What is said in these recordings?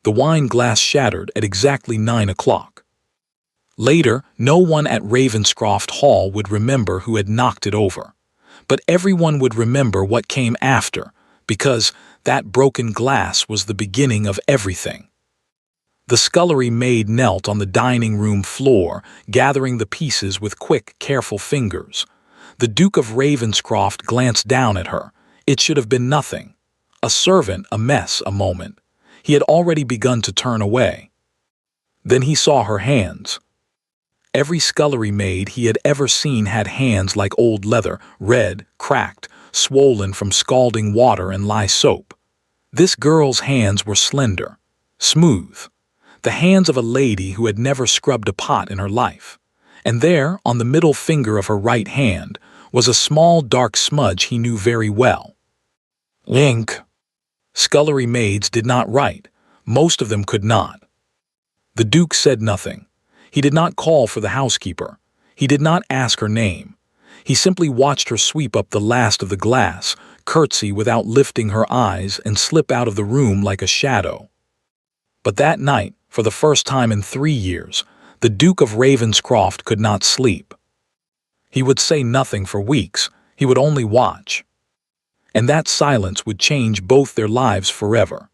The wine glass shattered at exactly 9 o'clock. Later, no one at Ravenscroft Hall would remember who had knocked it over. But everyone would remember what came after, because that broken glass was the beginning of everything. The scullery maid knelt on the dining room floor, gathering the pieces with quick, careful fingers. The Duke of Ravenscroft glanced down at her. It should have been nothing. A servant, a mess, a moment. He had already begun to turn away. Then he saw her hands. Every scullery maid he had ever seen had hands like old leather, red, cracked, swollen from scalding water and lye soap. This girl's hands were slender, smooth, the hands of a lady who had never scrubbed a pot in her life. And there, on the middle finger of her right hand, was a small dark smudge he knew very well. Ink. Scullery maids did not write. Most of them could not. The Duke said nothing. He did not call for the housekeeper. He did not ask her name. He simply watched her sweep up the last of the glass, curtsy without lifting her eyes, and slip out of the room like a shadow. But that night, for the first time in 3 years, the Duke of Ravenscroft could not sleep. He would say nothing for weeks. He would only watch. And that silence would change both their lives forever.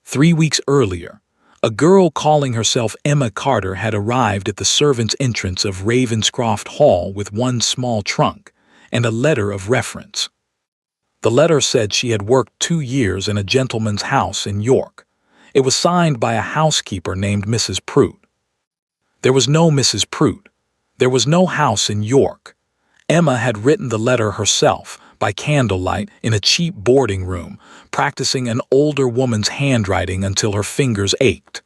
3 weeks earlier, a girl calling herself Emma Carter had arrived at the servants' entrance of Ravenscroft Hall with one small trunk and a letter of reference. The letter said she had worked 2 years in a gentleman's house in York. It was signed by a housekeeper named Mrs. Prout. There was no Mrs. Prout. There was no house in York. Emma had written the letter herself, by candlelight, in a cheap boarding room, practicing an older woman's handwriting until her fingers ached.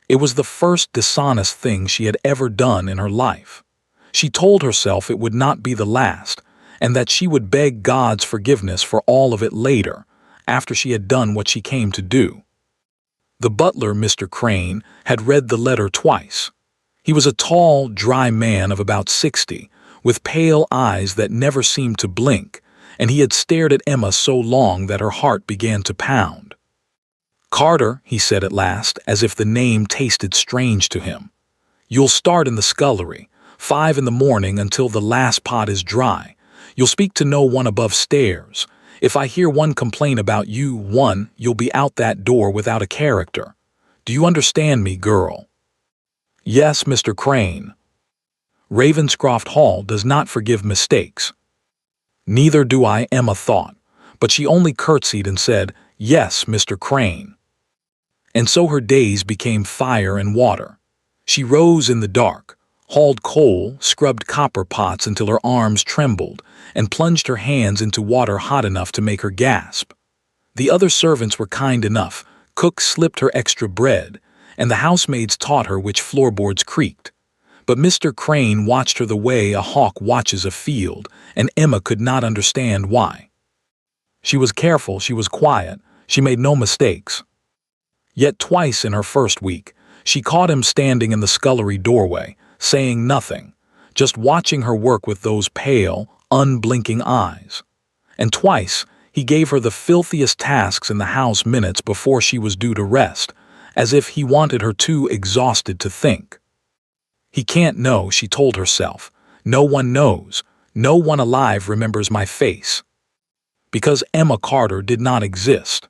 It was the first dishonest thing she had ever done in her life. She told herself it would not be the last, and that she would beg God's forgiveness for all of it later, after she had done what she came to do. The butler, Mr. Crane, had read the letter twice. He was a tall, dry man of about 60, with pale eyes that never seemed to blink, and he had stared at Emma so long that her heart began to pound. "Carter," he said at last, as if the name tasted strange to him. "You'll start in the scullery, 5 in the morning until the last pot is dry. You'll speak to no one above stairs. If I hear one complaint about you, you'll be out that door without a character. Do you understand me, girl?" "Yes, Mr. Crane." Ravenscroft Hall does not forgive mistakes. "Neither do I," Emma thought, but she only curtsied and said, "Yes, Mr. Crane." And so her days became fire and water. She rose in the dark, hauled coal, scrubbed copper pots until her arms trembled, and plunged her hands into water hot enough to make her gasp. The other servants were kind enough. Cook slipped her extra bread, and the housemaids taught her which floorboards creaked. But Mr. Crane watched her the way a hawk watches a field, and Emma could not understand why. She was careful, she was quiet, she made no mistakes. Yet twice in her first week, she caught him standing in the scullery doorway, saying nothing, just watching her work with those pale, unblinking eyes. And twice, he gave her the filthiest tasks in the house minutes before she was due to rest, as if he wanted her too exhausted to think. "He can't know," she told herself. "No one knows. No one alive remembers my face." Because Emma Carter did not exist.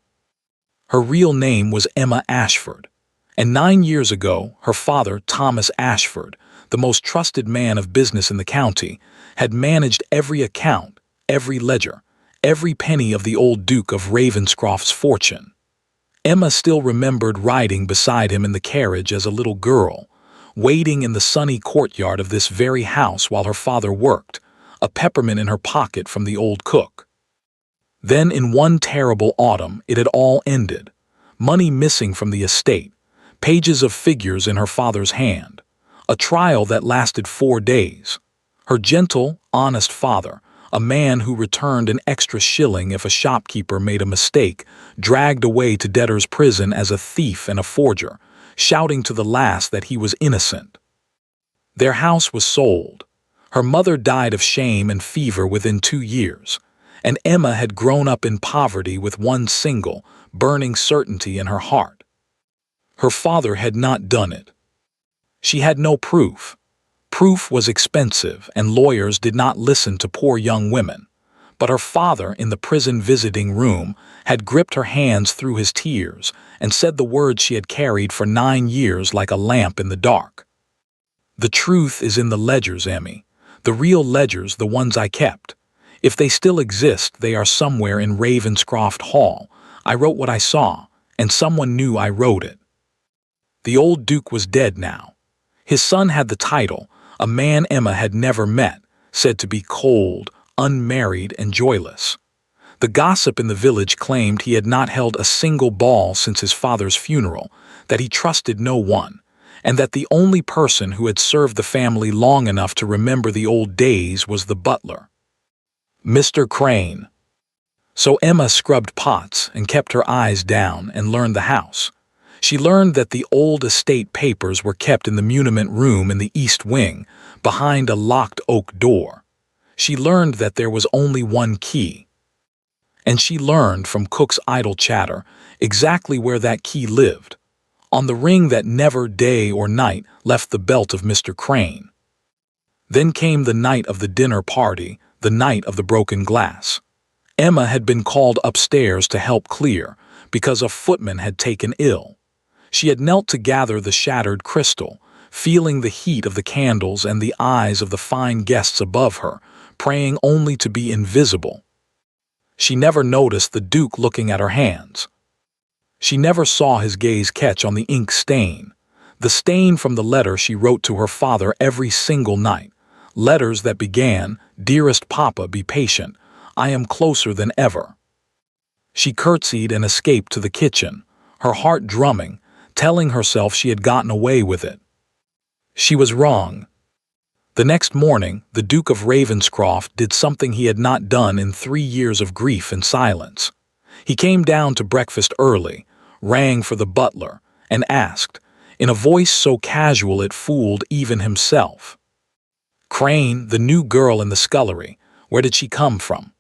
Her real name was Emma Ashford, and 9 years ago, her father, Thomas Ashford, the most trusted man of business in the county, had managed every account, every ledger, every penny of the old Duke of Ravenscroft's fortune. Emma still remembered riding beside him in the carriage as a little girl, waiting in the sunny courtyard of this very house while her father worked, a peppermint in her pocket from the old cook. Then in one terrible autumn it had all ended, money missing from the estate, pages of figures in her father's hand, a trial that lasted 4 days. Her gentle, honest father, a man who returned an extra shilling if a shopkeeper made a mistake, dragged away to debtor's prison as a thief and a forger, shouting to the last that he was innocent. Their house was sold. Her mother died of shame and fever within 2 years, and Emma had grown up in poverty with one single, burning certainty in her heart. Her father had not done it. She had no proof. Proof was expensive, and lawyers did not listen to poor young women. But her father, in the prison visiting room, had gripped her hands through his tears and said the words she had carried for 9 years like a lamp in the dark. "The truth is in the ledgers, Emmy. The real ledgers, the ones I kept. If they still exist, they are somewhere in Ravenscroft Hall. I wrote what I saw, and someone knew I wrote it." The old Duke was dead now. His son had the title, a man Emma had never met, said to be cold, unmarried, and joyless. The gossip in the village claimed he had not held a single ball since his father's funeral, that he trusted no one, and that the only person who had served the family long enough to remember the old days was the butler, Mr. Crane. So Emma scrubbed pots and kept her eyes down and learned the house. She learned that the old estate papers were kept in the muniment room in the east wing, behind a locked oak door. She learned that there was only one key. And she learned from Cook's idle chatter exactly where that key lived, on the ring that never, day or night, left the belt of Mr. Crane. Then came the night of the dinner party, the night of the broken glass. Emma had been called upstairs to help clear, because a footman had taken ill. She had knelt to gather the shattered crystal, feeling the heat of the candles and the eyes of the fine guests above her, praying only to be invisible. She never noticed the Duke looking at her hands. She never saw his gaze catch on the ink stain, the stain from the letter she wrote to her father every single night, letters that began, "Dearest Papa, be patient, I am closer than ever." She curtsied and escaped to the kitchen, her heart drumming, telling herself she had gotten away with it. She was wrong. The next morning, the Duke of Ravenscroft did something he had not done in 3 years of grief and silence. He came down to breakfast early, rang for the butler, and asked, in a voice so casual it fooled even himself, "Crane, the new girl in the scullery, where did she come from?"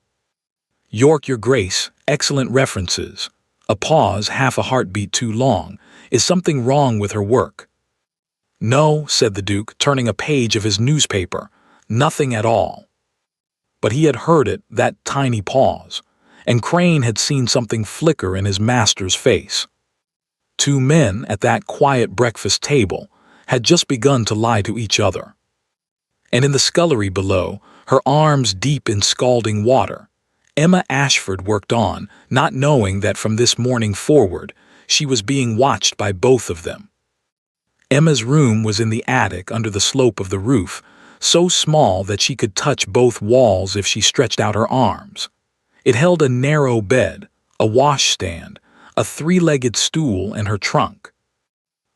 "York, your grace, excellent references." A pause, half a heartbeat too long. "Is something wrong with her work?" "No," said the Duke, turning a page of his newspaper, "nothing at all." But he had heard it, that tiny pause, and Crane had seen something flicker in his master's face. 2 men at that quiet breakfast table had just begun to lie to each other. And in the scullery below, her arms deep in scalding water, Emma Ashford worked on, not knowing that from this morning forward she was being watched by both of them. Emma's room was in the attic under the slope of the roof, so small that she could touch both walls if she stretched out her arms. It held a narrow bed, a washstand, a 3-legged stool, and her trunk.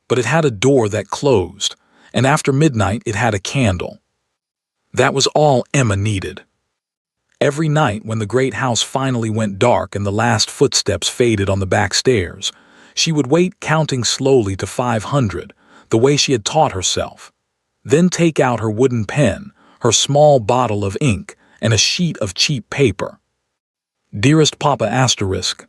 But it had a door that closed, and after midnight it had a candle. That was all Emma needed. Every night when the great house finally went dark and the last footsteps faded on the back stairs, she would wait counting slowly to 500, the way she had taught herself. Then take out her wooden pen, her small bottle of ink, and a sheet of cheap paper. "Dearest Papa asterisk.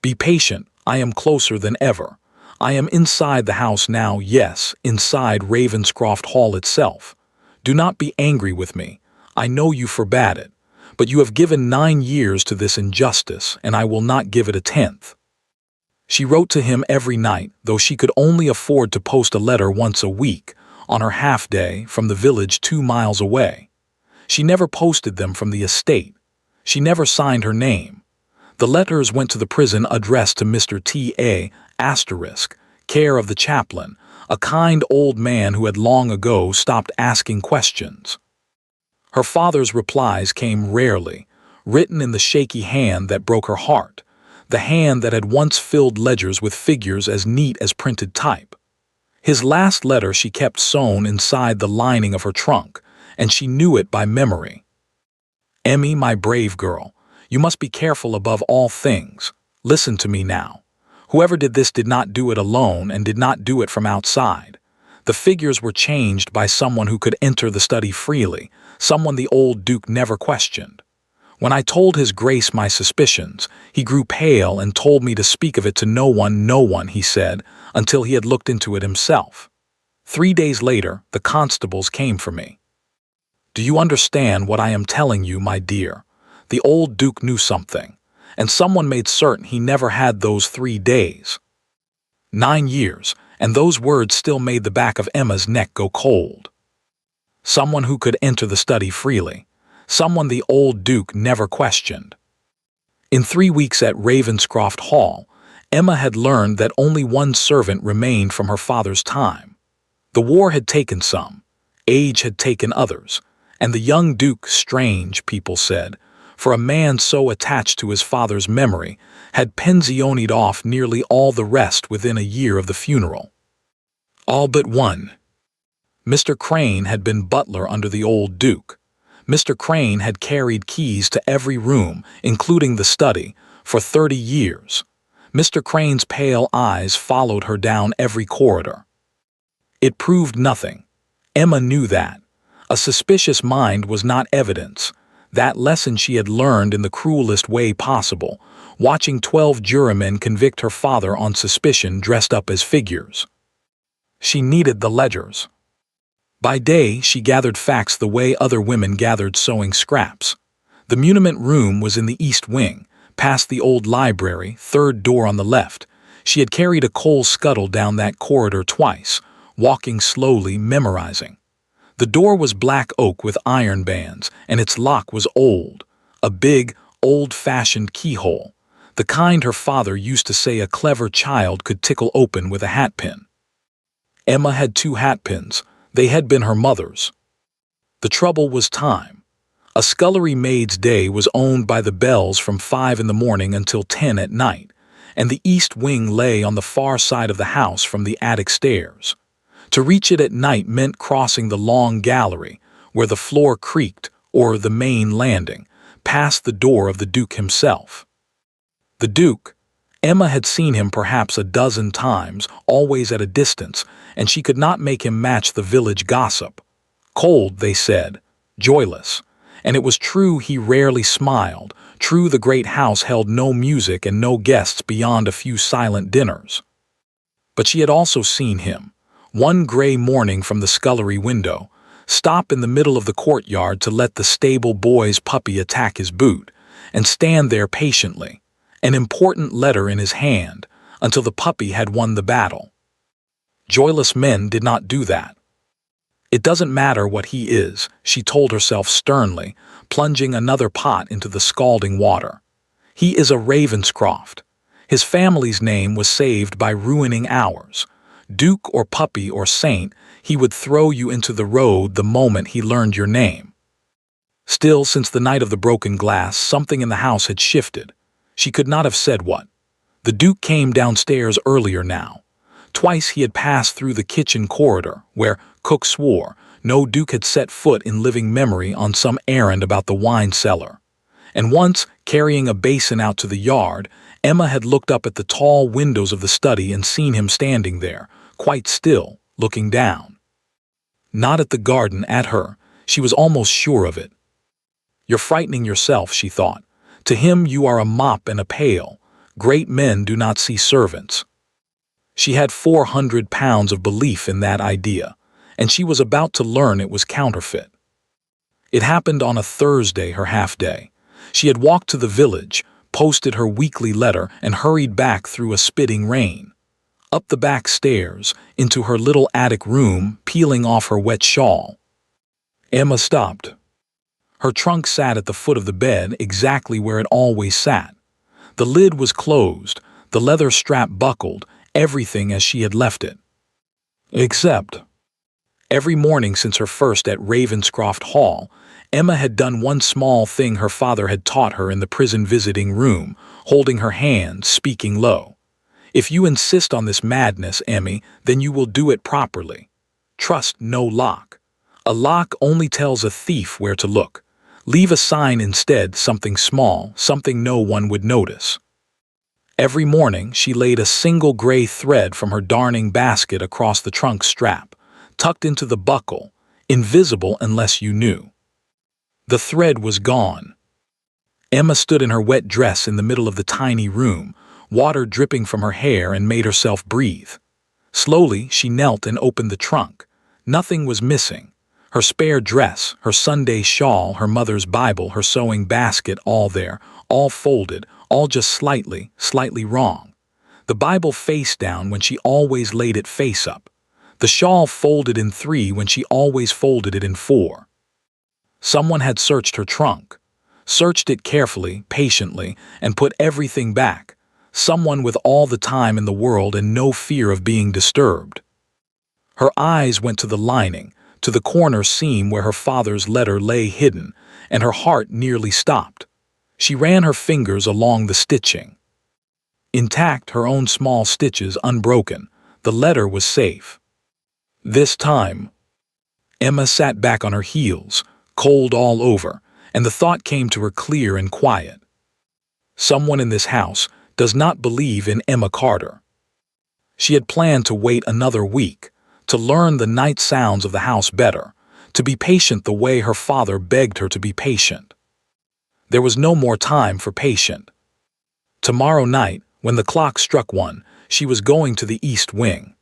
Be patient, I am closer than ever. I am inside the house now, yes, inside Ravenscroft Hall itself. Do not be angry with me. I know you forbade it. But you have given 9 years to this injustice, and I will not give it a 10th. She wrote to him every night, though she could only afford to post a letter once a week, on her half-day, from the village 2 miles away. She never posted them from the estate. She never signed her name. The letters went to the prison addressed to Mr. T.A. Asterisk, care of the chaplain, a kind old man who had long ago stopped asking questions. Her father's replies came rarely, written in the shaky hand that broke her heart, the hand that had once filled ledgers with figures as neat as printed type. His last letter she kept sewn inside the lining of her trunk, and she knew it by memory. "Emmy, my brave girl, you must be careful above all things. Listen to me now. Whoever did this did not do it alone and did not do it from outside. The figures were changed by someone who could enter the study freely, someone the old Duke never questioned. When I told his grace my suspicions, he grew pale and told me to speak of it to no one, he said. until he had looked into it himself. 3 days later, the constables came for me. Do you understand what I am telling you, my dear? The old Duke knew something, and someone made certain he never had those 3 days. 9 years, and those words still made the back of Emma's neck go cold. Someone who could enter the study freely. Someone the old Duke never questioned. In 3 weeks at Ravenscroft Hall, Emma had learned that only one servant remained from her father's time. The war had taken some, age had taken others, and the young Duke, strange, people said, for a man so attached to his father's memory, had pensioned off nearly all the rest within a year of the funeral. All but one. Mr. Crane had been butler under the old Duke. Mr. Crane had carried keys to every room, including the study, for 30 years. Mr. Crane's pale eyes followed her down every corridor. It proved nothing. Emma knew that. A suspicious mind was not evidence. That lesson she had learned in the cruelest way possible, watching 12 jurymen convict her father on suspicion dressed up as figures. She needed the ledgers. By day, she gathered facts the way other women gathered sewing scraps. The muniment room was in the east wing, past the old library, third door on the left. She had carried a coal scuttle down that corridor twice, walking slowly, memorizing. The door was black oak with iron bands, and its lock was old, a big, old-fashioned keyhole, the kind her father used to say a clever child could tickle open with a hatpin. Emma had 2 hatpins. They had been her mother's. The trouble was time. A scullery maid's day was owned by the Bells from 5 in the morning until 10 at night, and the east wing lay on the far side of the house from the attic stairs. To reach it at night meant crossing the long gallery, where the floor creaked, or the main landing, past the door of the Duke himself. The Duke, Emma had seen him perhaps a dozen times, always at a distance, and she could not make him match the village gossip. Cold, they said, joyless, and it was true he rarely smiled, true the great house held no music and no guests beyond a few silent dinners. But she had also seen him, one gray morning from the scullery window, stop in the middle of the courtyard to let the stable boy's puppy attack his boot, and stand there patiently, an important letter in his hand, until the puppy had won the battle. Joyless men did not do that. It doesn't matter what he is, she told herself sternly, plunging another pot into the scalding water. He is a Ravenscroft. His family's name was saved by ruining ours. Duke or puppy or saint, he would throw you into the road the moment he learned your name. Still, since the night of the broken glass, something in the house had shifted. She could not have said what. The Duke came downstairs earlier now. Twice he had passed through the kitchen corridor, where, cook swore, no Duke had set foot in living memory on some errand about the wine cellar. And once, carrying a basin out to the yard, Emma had looked up at the tall windows of the study and seen him standing there, quite still, looking down. Not at the garden, at her. She was almost sure of it. You're frightening yourself, she thought. To him you are a mop and a pail. Great men do not see servants. She had 400 pounds of belief in that idea, and she was about to learn it was counterfeit. It happened on a Thursday, her half-day. She had walked to the village, posted her weekly letter, and hurried back through a spitting rain. Up the back stairs, into her little attic room, peeling off her wet shawl. Emma stopped. Her trunk sat at the foot of the bed, exactly where it always sat. The lid was closed, the leather strap buckled, everything as she had left it. Except, every morning since her first at Ravenscroft Hall, Emma had done one small thing her father had taught her in the prison visiting room, holding her hand, speaking low. If you insist on this madness, Emmy, then you will do it properly. Trust no lock. A lock only tells a thief where to look. Leave a sign instead, something small, something no one would notice. Every morning she laid a single gray thread from her darning basket across the trunk strap, tucked into the buckle, invisible unless you knew. The thread was gone. Emma stood in her wet dress in the middle of the tiny room, water dripping from her hair, and made herself breathe. Slowly, she knelt and opened the trunk. Nothing was missing. Her spare dress, her Sunday shawl, her mother's Bible, her sewing basket, all there, all folded, all just slightly wrong. The Bible face down when she always laid it face up. The shawl folded in 3 when she always folded it in 4. Someone had searched her trunk. Searched it carefully, patiently, and put everything back. Someone with all the time in the world and no fear of being disturbed. Her eyes went to the lining, to the corner seam where her father's letter lay hidden, and her heart nearly stopped. She ran her fingers along the stitching. Intact, her own small stitches unbroken, the letter was safe. This time, Emma sat back on her heels, cold all over, and the thought came to her clear and quiet. Someone in this house does not believe in Emma Carter. She had planned to wait another week, to learn the night sounds of the house better, to be patient the way her father begged her to be patient. There was no more time for patient. Tomorrow night, when the clock struck 1, she was going to the East Wing.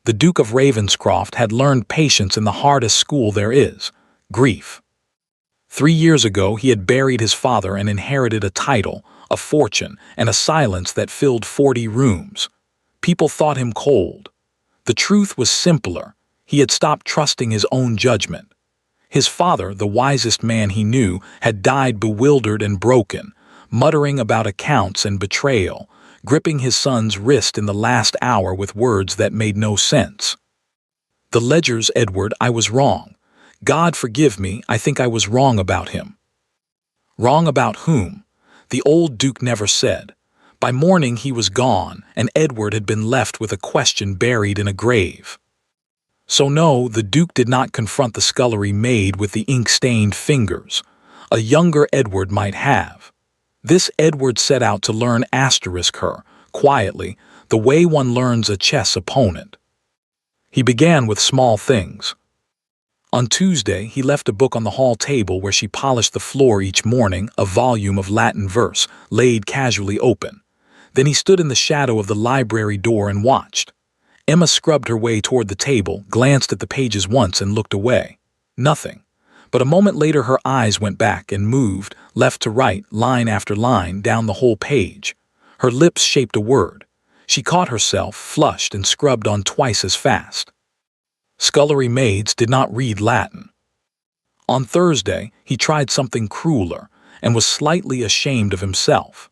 The Duke of Ravenscroft had learned patience in the hardest school there is, grief. 3 years ago he had buried his father and inherited a title, a fortune, and a silence that filled 40 rooms. People thought him cold. The truth was simpler. He had stopped trusting his own judgment. His father, the wisest man he knew, had died bewildered and broken, muttering about accounts and betrayal, gripping his son's wrist in the last hour with words that made no sense. The ledgers, Edward, I was wrong. God forgive me, I think I was wrong about him. Wrong about whom? The old Duke never said. By morning he was gone, and Edward had been left with a question buried in a grave. So no, the Duke did not confront the scullery maid with the ink-stained fingers. A younger Edward might have. This Edward set out to learn her, quietly, the way one learns a chess opponent. He began with small things. On Tuesday, he left a book on the hall table where she polished the floor each morning, a volume of Latin verse, laid casually open. Then he stood in the shadow of the library door and watched. Emma scrubbed her way toward the table, glanced at the pages once and looked away. Nothing. But a moment later her eyes went back and moved, left to right, line after line, down the whole page. Her lips shaped a word. She caught herself, flushed, and scrubbed on twice as fast. Scullery maids did not read Latin. On Thursday, he tried something crueler, and was slightly ashamed of himself.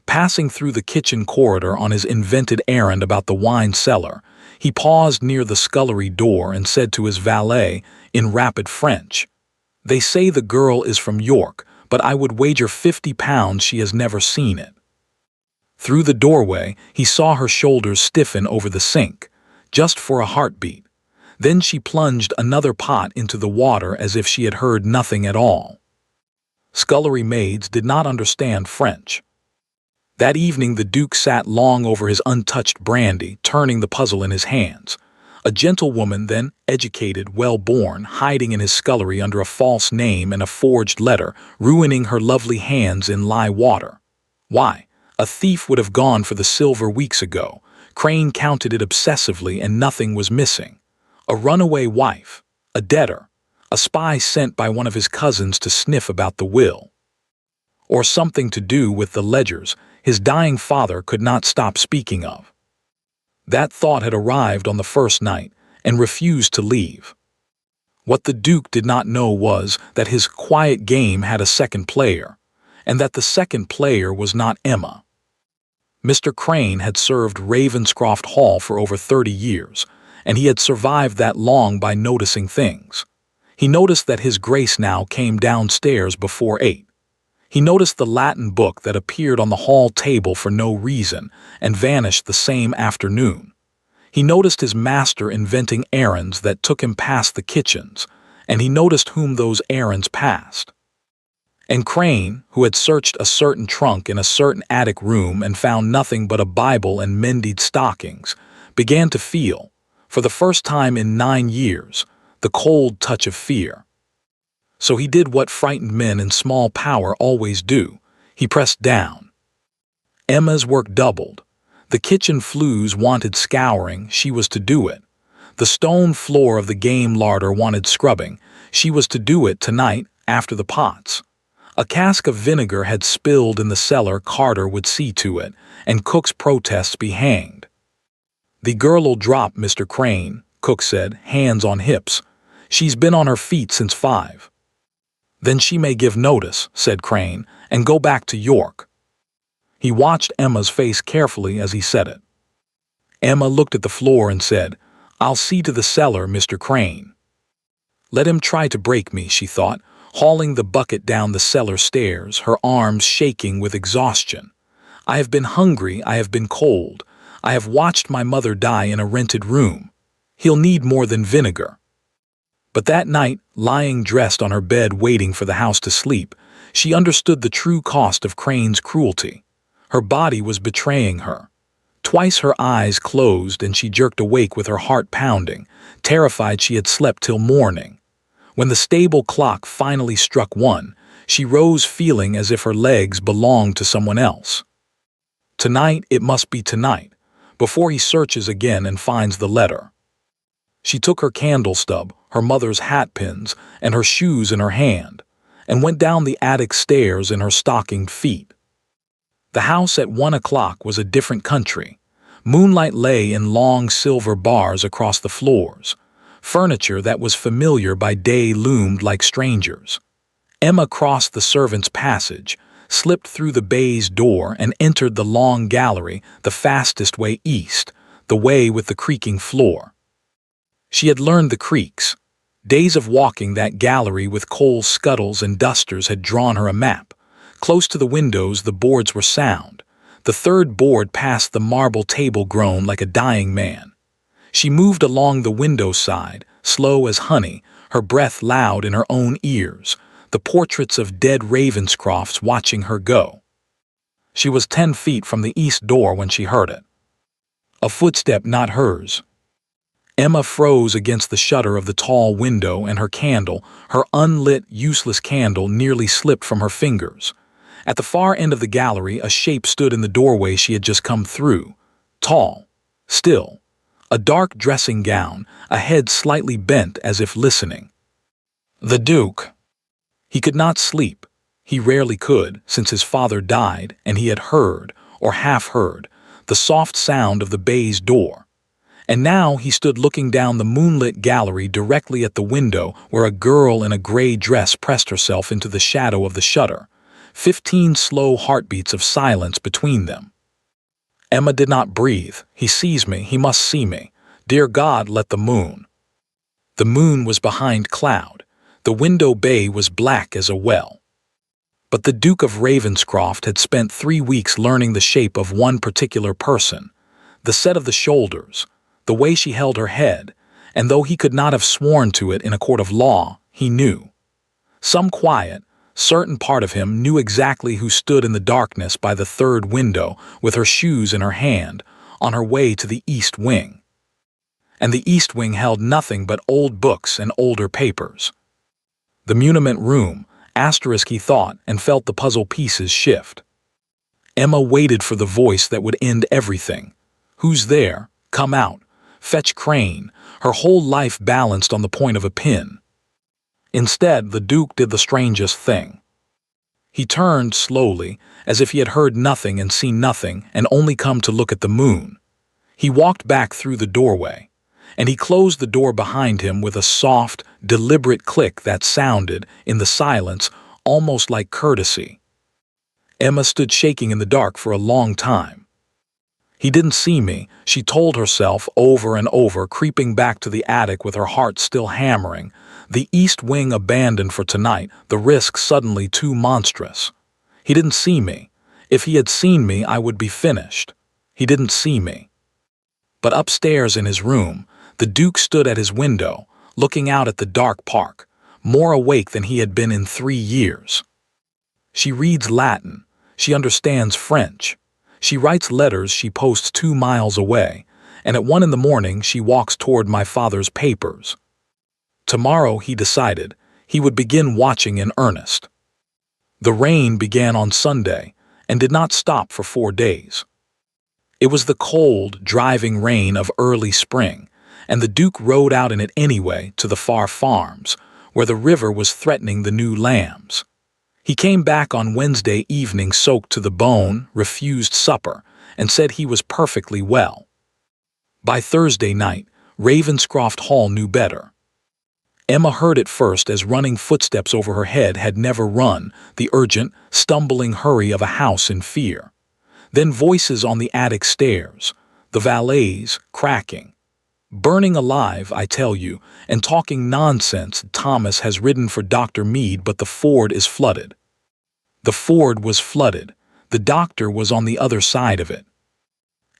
Passing through the kitchen corridor on his invented errand about the wine cellar, he paused near the scullery door and said to his valet, in rapid French, "They say the girl is from York, but I would wager £50 she has never seen it." Through the doorway, he saw her shoulders stiffen over the sink, just for a heartbeat. Then she plunged another pot into the water as if she had heard nothing at all. Scullery maids did not understand French. That evening the Duke sat long over his untouched brandy, turning the puzzle in his hands. A gentlewoman then, educated, well-born, hiding in his scullery under a false name and a forged letter, ruining her lovely hands in lye water. Why? A thief would have gone for the silver weeks ago. Crane counted it obsessively and nothing was missing. A runaway wife, a debtor, a spy sent by one of his cousins to sniff about the will. Or something to do with the ledgers his dying father could not stop speaking of. That thought had arrived on the first night and refused to leave. What the Duke did not know was that his quiet game had a second player, and that the second player was not Emma. Mr. Crane had served Ravenscroft Hall for over 30 years, and he had survived that long by noticing things. He noticed that his Grace now came downstairs before 8. He noticed the Latin book that appeared on the hall table for no reason and vanished the same afternoon. He noticed his master inventing errands that took him past the kitchens, and he noticed whom those errands passed. And Crane, who had searched a certain trunk in a certain attic room and found nothing but a Bible and mended stockings, began to feel, for the first time in 9 years, the cold touch of fear. So he did what frightened men in small power always do. He pressed down. Emma's work doubled. The kitchen flues wanted scouring, she was to do it. The stone floor of the game larder wanted scrubbing, she was to do it tonight after the pots. A cask of vinegar had spilled in the cellar, Carter would see to it, and Cook's protests be hanged. "The girl'll drop, Mr. Crane," Cook said, hands on hips. "She's been on her feet since 5. "Then she may give notice," said Crane, "and go back to York." He watched Emma's face carefully as he said it. Emma looked at the floor and said, "I'll see to the cellar, Mr. Crane." Let him try to break me, she thought, hauling the bucket down the cellar stairs, her arms shaking with exhaustion. I have been hungry, I have been cold. I have watched my mother die in a rented room. He'll need more than vinegar. But that night, lying dressed on her bed waiting for the house to sleep, she understood the true cost of Crane's cruelty. Her body was betraying her. Twice her eyes closed and she jerked awake with her heart pounding, terrified she had slept till morning. When the stable clock finally struck 1, she rose feeling as if her legs belonged to someone else. Tonight, it must be tonight, before he searches again and finds the letter. She took her candle stub, her mother's hat pins, and her shoes in her hand, and went down the attic stairs in her stockinged feet. The house at 1 o'clock was a different country. Moonlight lay in long silver bars across the floors. Furniture that was familiar by day loomed like strangers. Emma crossed the servants' passage, slipped through the baize door and entered the long gallery, the fastest way east, the way with the creaking floor. She had learned the creaks. Days of walking that gallery with coal scuttles and dusters had drawn her a map. Close to the windows the boards were sound. The third board past the marble table groaned like a dying man. She moved along the window side, slow as honey, her breath loud in her own ears, the portraits of dead Ravenscrofts watching her go. She was 10 feet from the east door when she heard it. A footstep not hers. Emma froze against the shutter of the tall window, and her candle, her unlit, useless candle, nearly slipped from her fingers. At the far end of the gallery, a shape stood in the doorway she had just come through. Tall, still, a dark dressing gown, a head slightly bent as if listening. The Duke. He could not sleep. He rarely could, since his father died, and he had heard, or half heard, the soft sound of the baize door. And now he stood looking down the moonlit gallery directly at the window where a girl in a gray dress pressed herself into the shadow of the shutter. 15 slow heartbeats of silence between them. Emma did not breathe. He sees me, he must see me. Dear God, let the moon. The moon was behind cloud. The window bay was black as a well. But the Duke of Ravenscroft had spent 3 weeks learning the shape of one particular person, the set of the shoulders, the way she held her head, and though he could not have sworn to it in a court of law, he knew. Some quiet, certain part of him knew exactly who stood in the darkness by the third window with her shoes in her hand, on her way to the East Wing. And the East Wing held nothing but old books and older papers. The muniment room, asterisk he thought, and felt the puzzle pieces shift. Emma waited for the voice that would end everything. Who's there? Come out. Fetch Crane, her whole life balanced on the point of a pin. Instead, the Duke did the strangest thing. He turned slowly, as if he had heard nothing and seen nothing and only come to look at the moon. He walked back through the doorway, and he closed the door behind him with a soft, deliberate click that sounded, in the silence, almost like courtesy. Emma stood shaking in the dark for a long time. He didn't see me, she told herself over and over, creeping back to the attic with her heart still hammering. The East Wing abandoned for tonight, the risk suddenly too monstrous. He didn't see me. If he had seen me, I would be finished. He didn't see me. But upstairs in his room, the Duke stood at his window, looking out at the dark park, more awake than he had been in 3 years. She reads Latin. She understands French. She writes letters she posts 2 miles away, and at 1 in the morning she walks toward my father's papers. Tomorrow, he decided, he would begin watching in earnest. The rain began on Sunday and did not stop for 4 days. It was the cold, driving rain of early spring, and the Duke rode out in it anyway to the far farms, where the river was threatening the new lambs. He came back on Wednesday evening soaked to the bone, refused supper, and said he was perfectly well. By Thursday night, Ravenscroft Hall knew better. Emma heard it first as running footsteps over her head had never run, the urgent, stumbling hurry of a house in fear. Then voices on the attic stairs, the valets cracking. Burning alive, I tell you, and talking nonsense. Thomas has ridden for Dr. Mead, but the ford is flooded. The ford was flooded. The doctor was on the other side of it.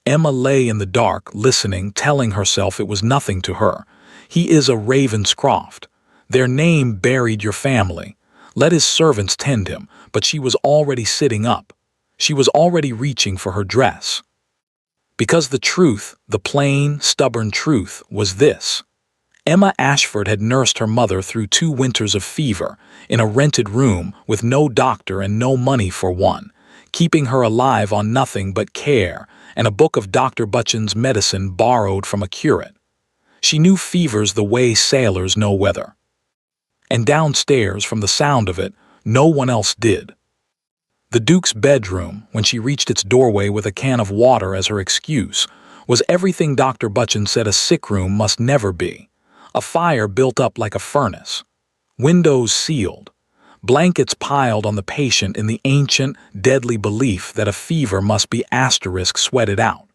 Emma lay in the dark, listening, telling herself it was nothing to her. He is a Ravenscroft. Their name buried your family. Let his servants tend him, but she was already sitting up. She was already reaching for her dress. Because the truth, the plain, stubborn truth, was this. Emma Ashford had nursed her mother through 2 winters of fever, in a rented room with no doctor and no money for one, keeping her alive on nothing but care and a book of Dr. Butchin's medicine borrowed from a curate. She knew fevers the way sailors know weather. And downstairs, from the sound of it, no one else did. The Duke's bedroom, when she reached its doorway with a can of water as her excuse, was everything Dr. Butchin said a sick room must never be. A fire built up like a furnace. Windows sealed. Blankets piled on the patient in the ancient, deadly belief that a fever must be sweated out.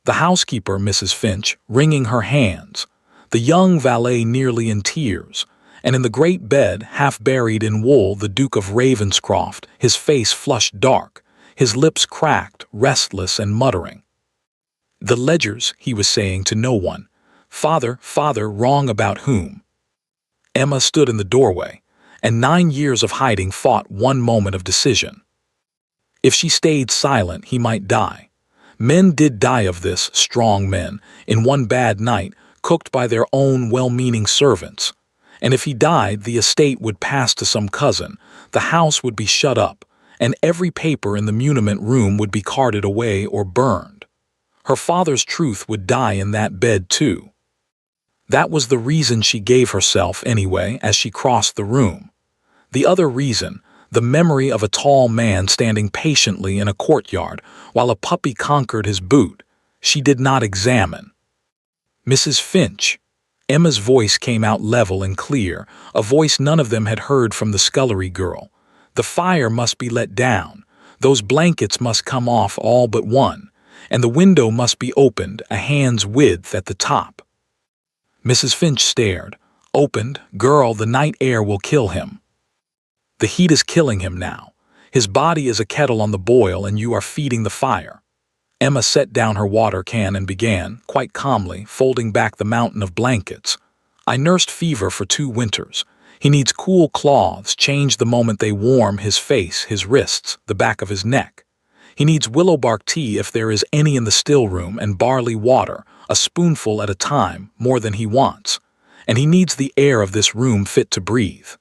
The housekeeper, Mrs. Finch, wringing her hands. The young valet nearly in tears. And in the great bed, half buried in wool, the Duke of Ravenscroft, his face flushed dark, his lips cracked, restless and muttering. The ledgers, he was saying to no one. Father, father, wrong about whom? Emma stood in the doorway, and 9 years of hiding fought one moment of decision. If she stayed silent, he might die. Men did die of this, strong men, in one bad night, cooked by their own well-meaning servants. And if he died, the estate would pass to some cousin, the house would be shut up, and every paper in the muniment room would be carted away or burned. Her father's truth would die in that bed too. That was the reason she gave herself, anyway, as she crossed the room. The other reason, the memory of a tall man standing patiently in a courtyard while a puppy conquered his boot, she did not examine. Mrs. Finch. Emma's voice came out level and clear, a voice none of them had heard from the scullery girl. The fire must be let down, those blankets must come off all but one, and the window must be opened a hand's width at the top. Mrs. Finch stared. Opened, girl, the night air will kill him. The heat is killing him now. His body is a kettle on the boil and you are feeding the fire. Emma set down her water can and began, quite calmly, folding back the mountain of blankets. I nursed fever for 2 winters. He needs cool cloths, changed the moment they warm his face, his wrists, the back of his neck. He needs willow bark tea if there is any in the still room, and barley water, a spoonful at a time, more than he wants. And he needs the air of this room fit to breathe.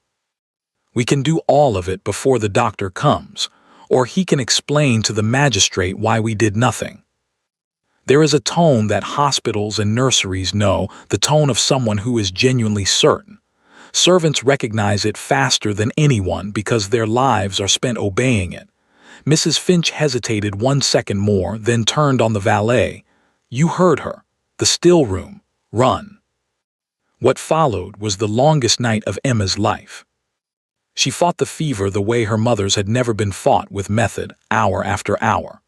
We can do all of it before the doctor comes, or he can explain to the magistrate why we did nothing. There is a tone that hospitals and nurseries know, the tone of someone who is genuinely certain. Servants recognize it faster than anyone because their lives are spent obeying it. Mrs. Finch hesitated 1 second more, then turned on the valet. You heard her. The still room. Run. What followed was the longest night of Emma's life. She fought the fever the way her mother's had never been fought, with method, hour after hour.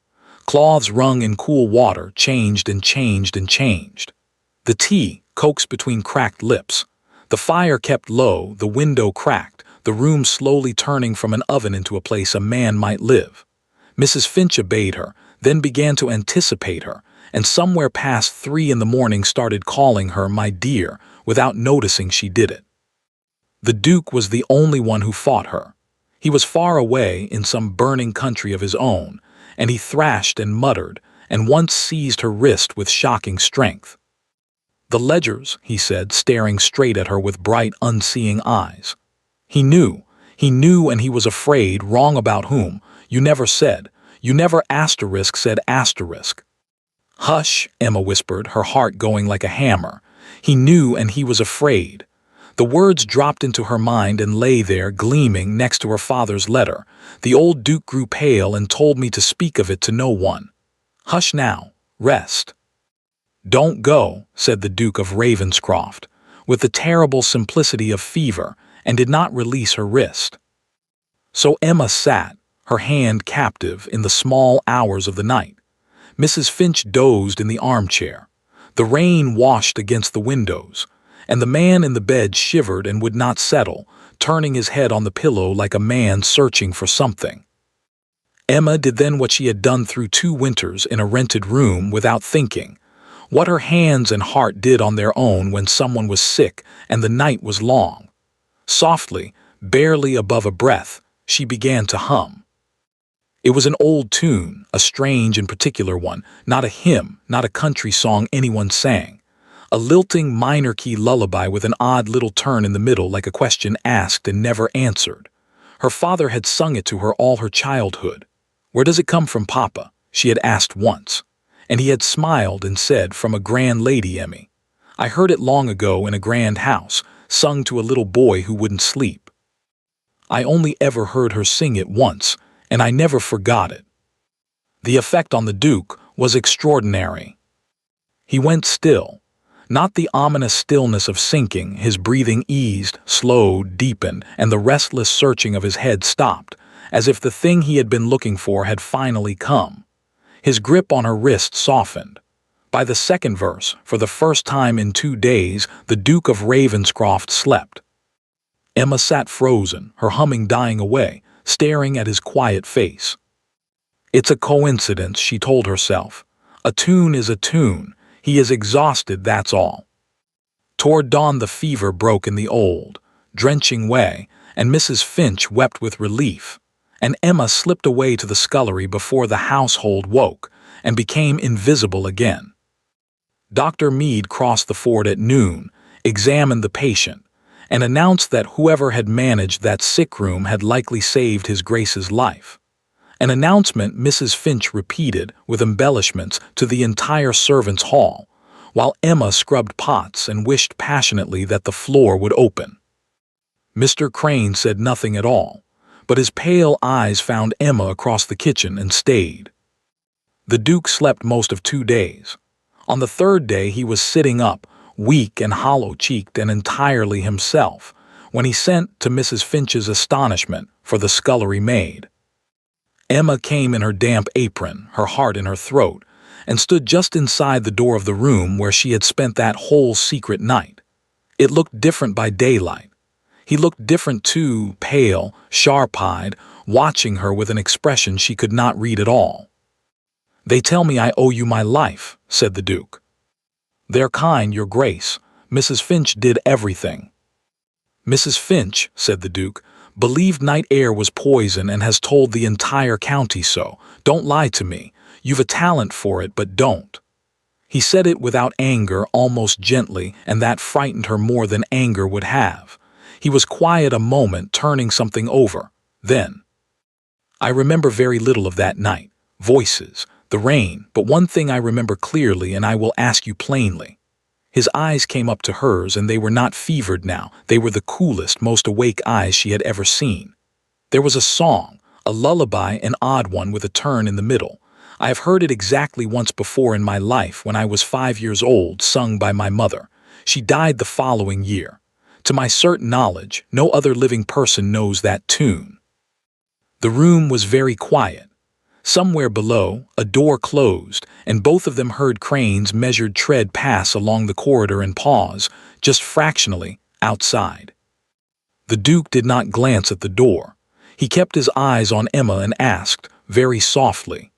Cloths wrung in cool water, changed and changed and changed. The tea, coaxed between cracked lips. The fire kept low, the window cracked, the room slowly turning from an oven into a place a man might live. Mrs. Finch obeyed her, then began to anticipate her, and somewhere past 3 in the morning started calling her my dear, without noticing she did it. The Duke was the only one who fought her. He was far away in some burning country of his own, and he thrashed and muttered, and once seized her wrist with shocking strength. The ledgers, he said, staring straight at her with bright, unseeing eyes. He knew, and he was afraid, wrong about whom. You never said, you never said asterisk. "Hush," Emma whispered, her heart going like a hammer. He knew and he was afraid. The words dropped into her mind and lay there, gleaming next to her father's letter. The old Duke grew pale and told me to speak of it to no one. "Hush now. Rest." "Don't go," said the Duke of Ravenscroft, with the terrible simplicity of fever, and did not release her wrist. So Emma sat, her hand captive, in the small hours of the night. Mrs. Finch dozed in the armchair. The rain washed against the windows, and the man in the bed shivered and would not settle, turning his head on the pillow like a man searching for something. Emma did then what she had done through 2 winters in a rented room without thinking, what her hands and heart did on their own when someone was sick and the night was long. Softly, barely above a breath, she began to hum. It was an old tune, a strange and particular one, not a hymn, not a country song anyone sang. A lilting minor-key lullaby with an odd little turn in the middle like a question asked and never answered. Her father had sung it to her all her childhood. "Where does it come from, Papa?" she had asked once. And he had smiled and said, "From a grand lady, Emmy. I heard it long ago in a grand house, sung to a little boy who wouldn't sleep. I only ever heard her sing it once, and I never forgot it." The effect on the Duke was extraordinary. He went still, not the ominous stillness of sinking. His breathing eased, slowed, deepened, and the restless searching of his head stopped, as if the thing he had been looking for had finally come. His grip on her wrist softened. By the second verse, for the first time in 2 days, the Duke of Ravenscroft slept. Emma sat frozen, her humming dying away, staring at his quiet face. "It's a coincidence," she told herself. "A tune is a tune. He is exhausted, that's all." Toward dawn the fever broke in the old, drenching way, and Mrs. Finch wept with relief, and Emma slipped away to the scullery before the household woke and became invisible again. Dr. Mead crossed the ford at noon, examined the patient, and announced that whoever had managed that sick room had likely saved his Grace's life. An announcement Mrs. Finch repeated, with embellishments, to the entire servants' hall, while Emma scrubbed pots and wished passionately that the floor would open. Mr. Crane said nothing at all, but his pale eyes found Emma across the kitchen and stayed. The Duke slept most of 2 days. On the 3rd day he was sitting up, weak and hollow-cheeked and entirely himself, when he sent, to Mrs. Finch's astonishment, for the scullery maid. Emma came in her damp apron, her heart in her throat, and stood just inside the door of the room where she had spent that whole secret night. It looked different by daylight. He looked different too, pale, sharp-eyed, watching her with an expression she could not read at all. "They tell me I owe you my life," said the Duke. "They're kind, Your Grace. Mrs. Finch did everything." "Mrs. Finch," said the Duke, "believed night air was poison and has told the entire county so. Don't lie to me. You've a talent for it, but don't." He said it without anger, almost gently, and that frightened her more than anger would have. He was quiet a moment, turning something over. Then, "I remember very little of that night. Voices, the rain, but one thing I remember clearly, and I will ask you plainly." His eyes came up to hers, and they were not fevered now. They were the coolest, most awake eyes she had ever seen. "There was a song, a lullaby, an odd one with a turn in the middle. I have heard it exactly once before in my life when I was 5 years old, sung by my mother. She died the following year. To my certain knowledge, no other living person knows that tune." The room was very quiet. Somewhere below, a door closed, and both of them heard Crane's measured tread pass along the corridor and pause, just fractionally, outside. The Duke did not glance at the door. He kept his eyes on Emma and asked, very softly,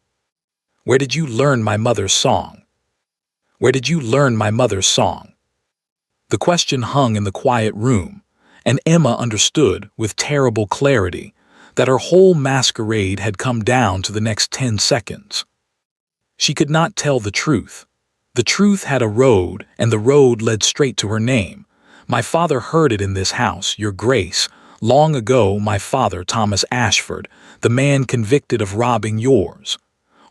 "Where did you learn my mother's song? Where did you learn my mother's song?" The question hung in the quiet room, and Emma understood, with terrible clarity, that her whole masquerade had come down to the next 10 seconds. She could not tell the truth. The truth had a road, and the road led straight to her name. "My father heard it in this house, Your Grace. Long ago, my father, Thomas Ashford, the man convicted of robbing yours.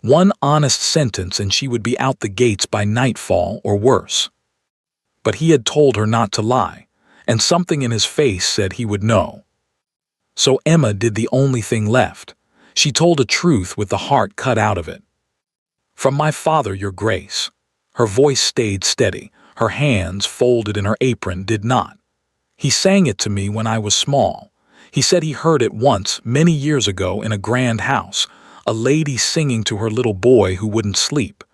One honest sentence and she would be out the gates by nightfall or worse. But he had told her not to lie, and something in his face said he would know. So Emma did the only thing left. She told a truth with the heart cut out of it. "From my father, your grace." Her voice stayed steady. Her hands, folded in her apron, did not. "He sang it to me when I was small. He said he heard it once, many years ago, in a grand house, a lady singing to her little boy who wouldn't sleep.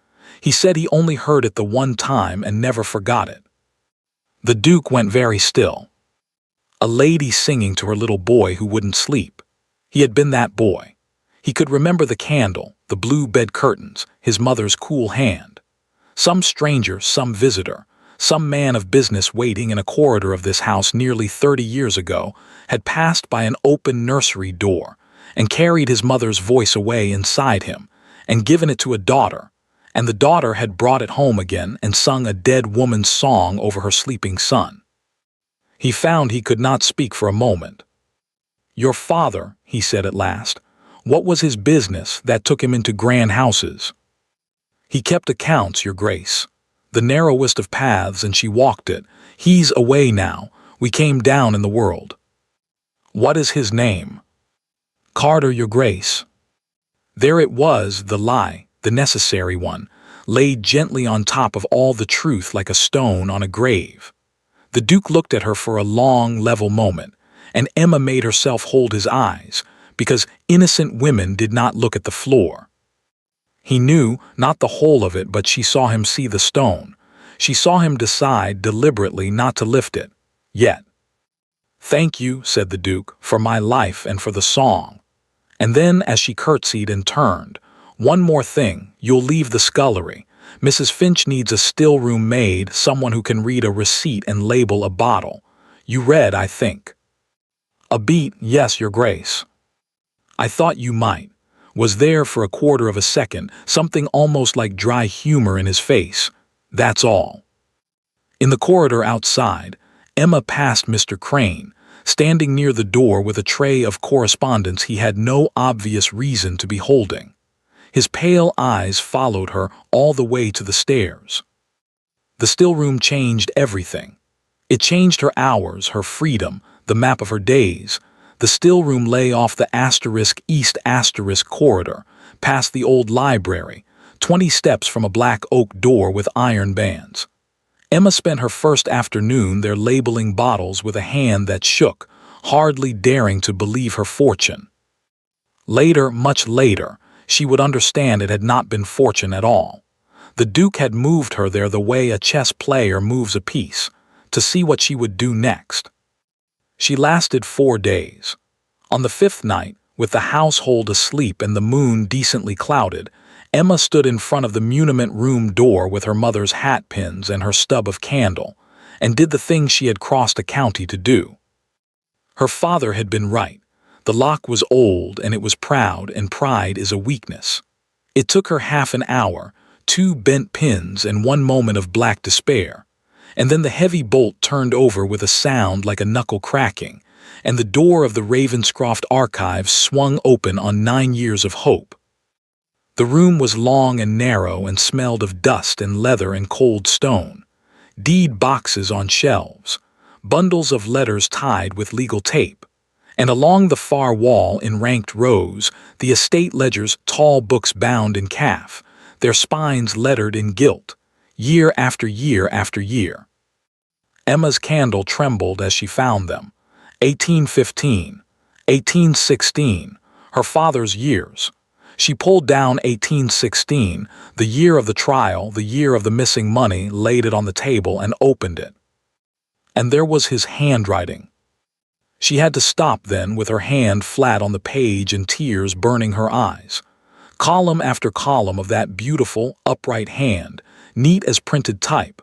He said he only heard it the one time and never forgot it." The Duke went very still. A lady singing to her little boy who wouldn't sleep. He had been that boy. He could remember the candle, the blue bed curtains, his mother's cool hand. Some stranger, some visitor, some man of business waiting in a corridor of this house nearly 30 years ago had passed by an open nursery door and carried his mother's voice away inside him and given it to a daughter, and the daughter had brought it home again and sung a dead woman's song over her sleeping son. He found he could not speak for a moment. "Your father," he said at last, "what was his business that took him into grand houses?" "He kept accounts, your grace. The narrowest of paths, and she walked it. He's away now. We came down in the world." "What is his name?" "Carter, your grace." There it was, the lie, the necessary one, laid gently on top of all the truth like a stone on a grave. The Duke looked at her for a long, level moment, and Emma made herself hold his eyes, because innocent women did not look at the floor. He knew, not the whole of it, but she saw him see the stone. She saw him decide deliberately not to lift it, yet. "Thank you," said the Duke, "for my life and for the song." And then, as she curtsied and turned, "One more thing, you'll leave the scullery. Mrs. Finch needs a still-room maid, someone who can read a receipt and label a bottle. You read, I think." "A beat, yes, your grace." "I thought you might." Was there for a quarter of a second, something almost like dry humor in his face. "That's all." In the corridor outside, Emma passed Mr. Crane, standing near the door with a tray of correspondence he had no obvious reason to be holding. His pale eyes followed her all the way to the stairs. The still-room changed everything. It changed her hours, her freedom, the map of her days. The still-room lay off the *east* corridor, past the old library, 20 steps from a black oak door with iron bands. Emma spent her first afternoon there labeling bottles with a hand that shook, hardly daring to believe her fortune. Later, much later, she would understand it had not been fortune at all. The Duke had moved her there the way a chess player moves a piece, to see what she would do next. She lasted 4 days. On the 5th night, with the household asleep and the moon decently clouded, Emma stood in front of the muniment room door with her mother's hat pins and her stub of candle, and did the thing she had crossed a county to do. Her father had been right. The lock was old and it was proud, and pride is a weakness. It took her half an hour, 2 bent pins and 1 moment of black despair, and then the heavy bolt turned over with a sound like a knuckle cracking, and the door of the Ravenscroft archives swung open on 9 years of hope. The room was long and narrow and smelled of dust and leather and cold stone, deed boxes on shelves, bundles of letters tied with legal tape, and along the far wall in ranked rows, the estate ledgers, tall books bound in calf, their spines lettered in gilt, year after year after year. Emma's candle trembled as she found them. 1815, 1816, her father's years. She pulled down 1816, the year of the trial, the year of the missing money, laid it on the table and opened it. And there was his handwriting. She had to stop then, with her hand flat on the page and tears burning her eyes. Column after column of that beautiful, upright hand, neat as printed type.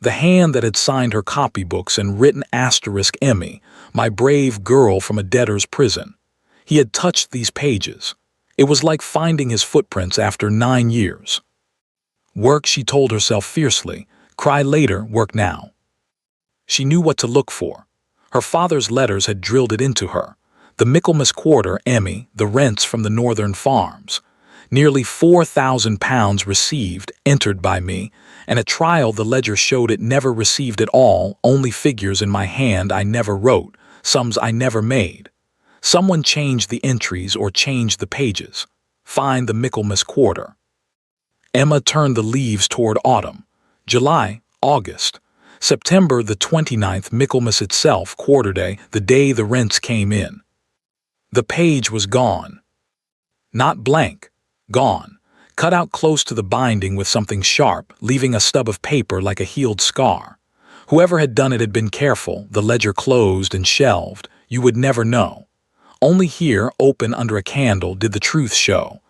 The hand that had signed her copybooks and written *Emmy, my brave girl from a debtor's prison. He had touched these pages. It was like finding his footprints after 9 years. Work, she told herself fiercely. Cry later, work now. She knew what to look for. Her father's letters had drilled it into her. The Michaelmas quarter, Emmy, the rents from the northern farms. Nearly £4,000 received, entered by me, and at trial the ledger showed it never received at all, only figures in my hand I never wrote, sums I never made. Someone changed the entries or changed the pages. Find the Michaelmas quarter. Emma turned the leaves toward autumn. July, August. September the 29th, Michaelmas itself, quarter day, the day the rents came in. The page was gone. Not blank. Gone. Cut out close to the binding with something sharp, leaving a stub of paper like a healed scar. Whoever had done it had been careful, the ledger closed and shelved. You would never know. Only here, open under a candle, did the truth show.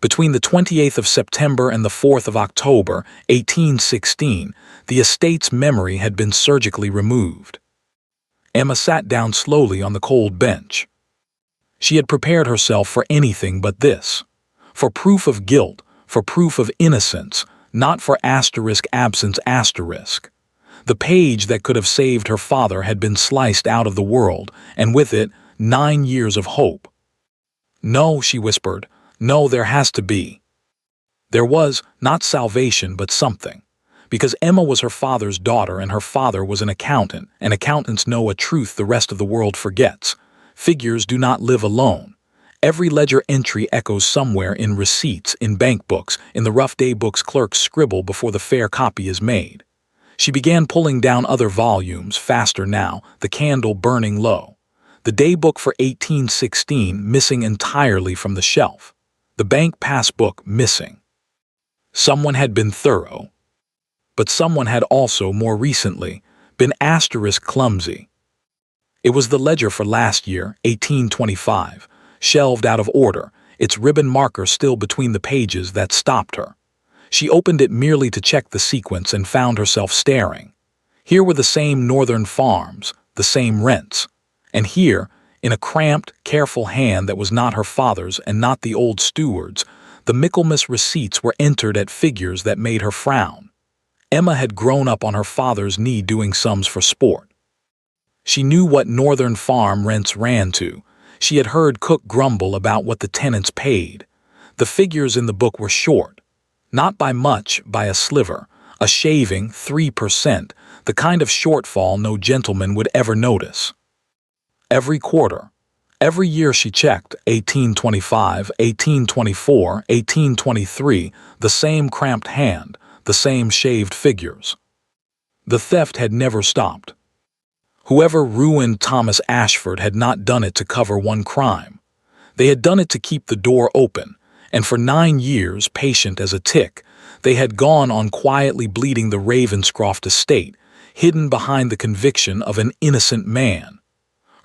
Between the 28th of September and the 4th of October, 1816, the estate's memory had been surgically removed. Emma sat down slowly on the cold bench. She had prepared herself for anything but this. For proof of guilt, for proof of innocence, not for *absence*. The page that could have saved her father had been sliced out of the world, and with it, 9 years of hope. No, she whispered. No, there has to be. There was, not salvation, but something. Because Emma was her father's daughter and her father was an accountant, and accountants know a truth the rest of the world forgets. Figures do not live alone. Every ledger entry echoes somewhere in receipts, in bank books, in the rough day books clerks scribble before the fair copy is made. She began pulling down other volumes, faster now, the candle burning low. The daybook for 1816 missing entirely from the shelf. The bank passbook missing. Someone had been thorough. But someone had also, more recently, been *clumsy. It was the ledger for last year, 1825, shelved out of order, its ribbon marker still between the pages, that stopped her. She opened it merely to check the sequence and found herself staring. Here were the same northern farms, the same rents. And here, in a cramped, careful hand that was not her father's and not the old steward's, the Michaelmas receipts were entered at figures that made her frown. Emma had grown up on her father's knee doing sums for sport. She knew what northern farm rents ran to. She had heard Cook grumble about what the tenants paid. The figures in the book were short. Not by much, by a sliver, a shaving, 3%, the kind of shortfall no gentleman would ever notice. Every quarter, every year she checked, 1825, 1824, 1823, the same cramped hand, the same shaved figures. The theft had never stopped. Whoever ruined Thomas Ashford had not done it to cover one crime. They had done it to keep the door open, and for 9 years, patient as a tick, they had gone on quietly bleeding the Ravenscroft estate, hidden behind the conviction of an innocent man.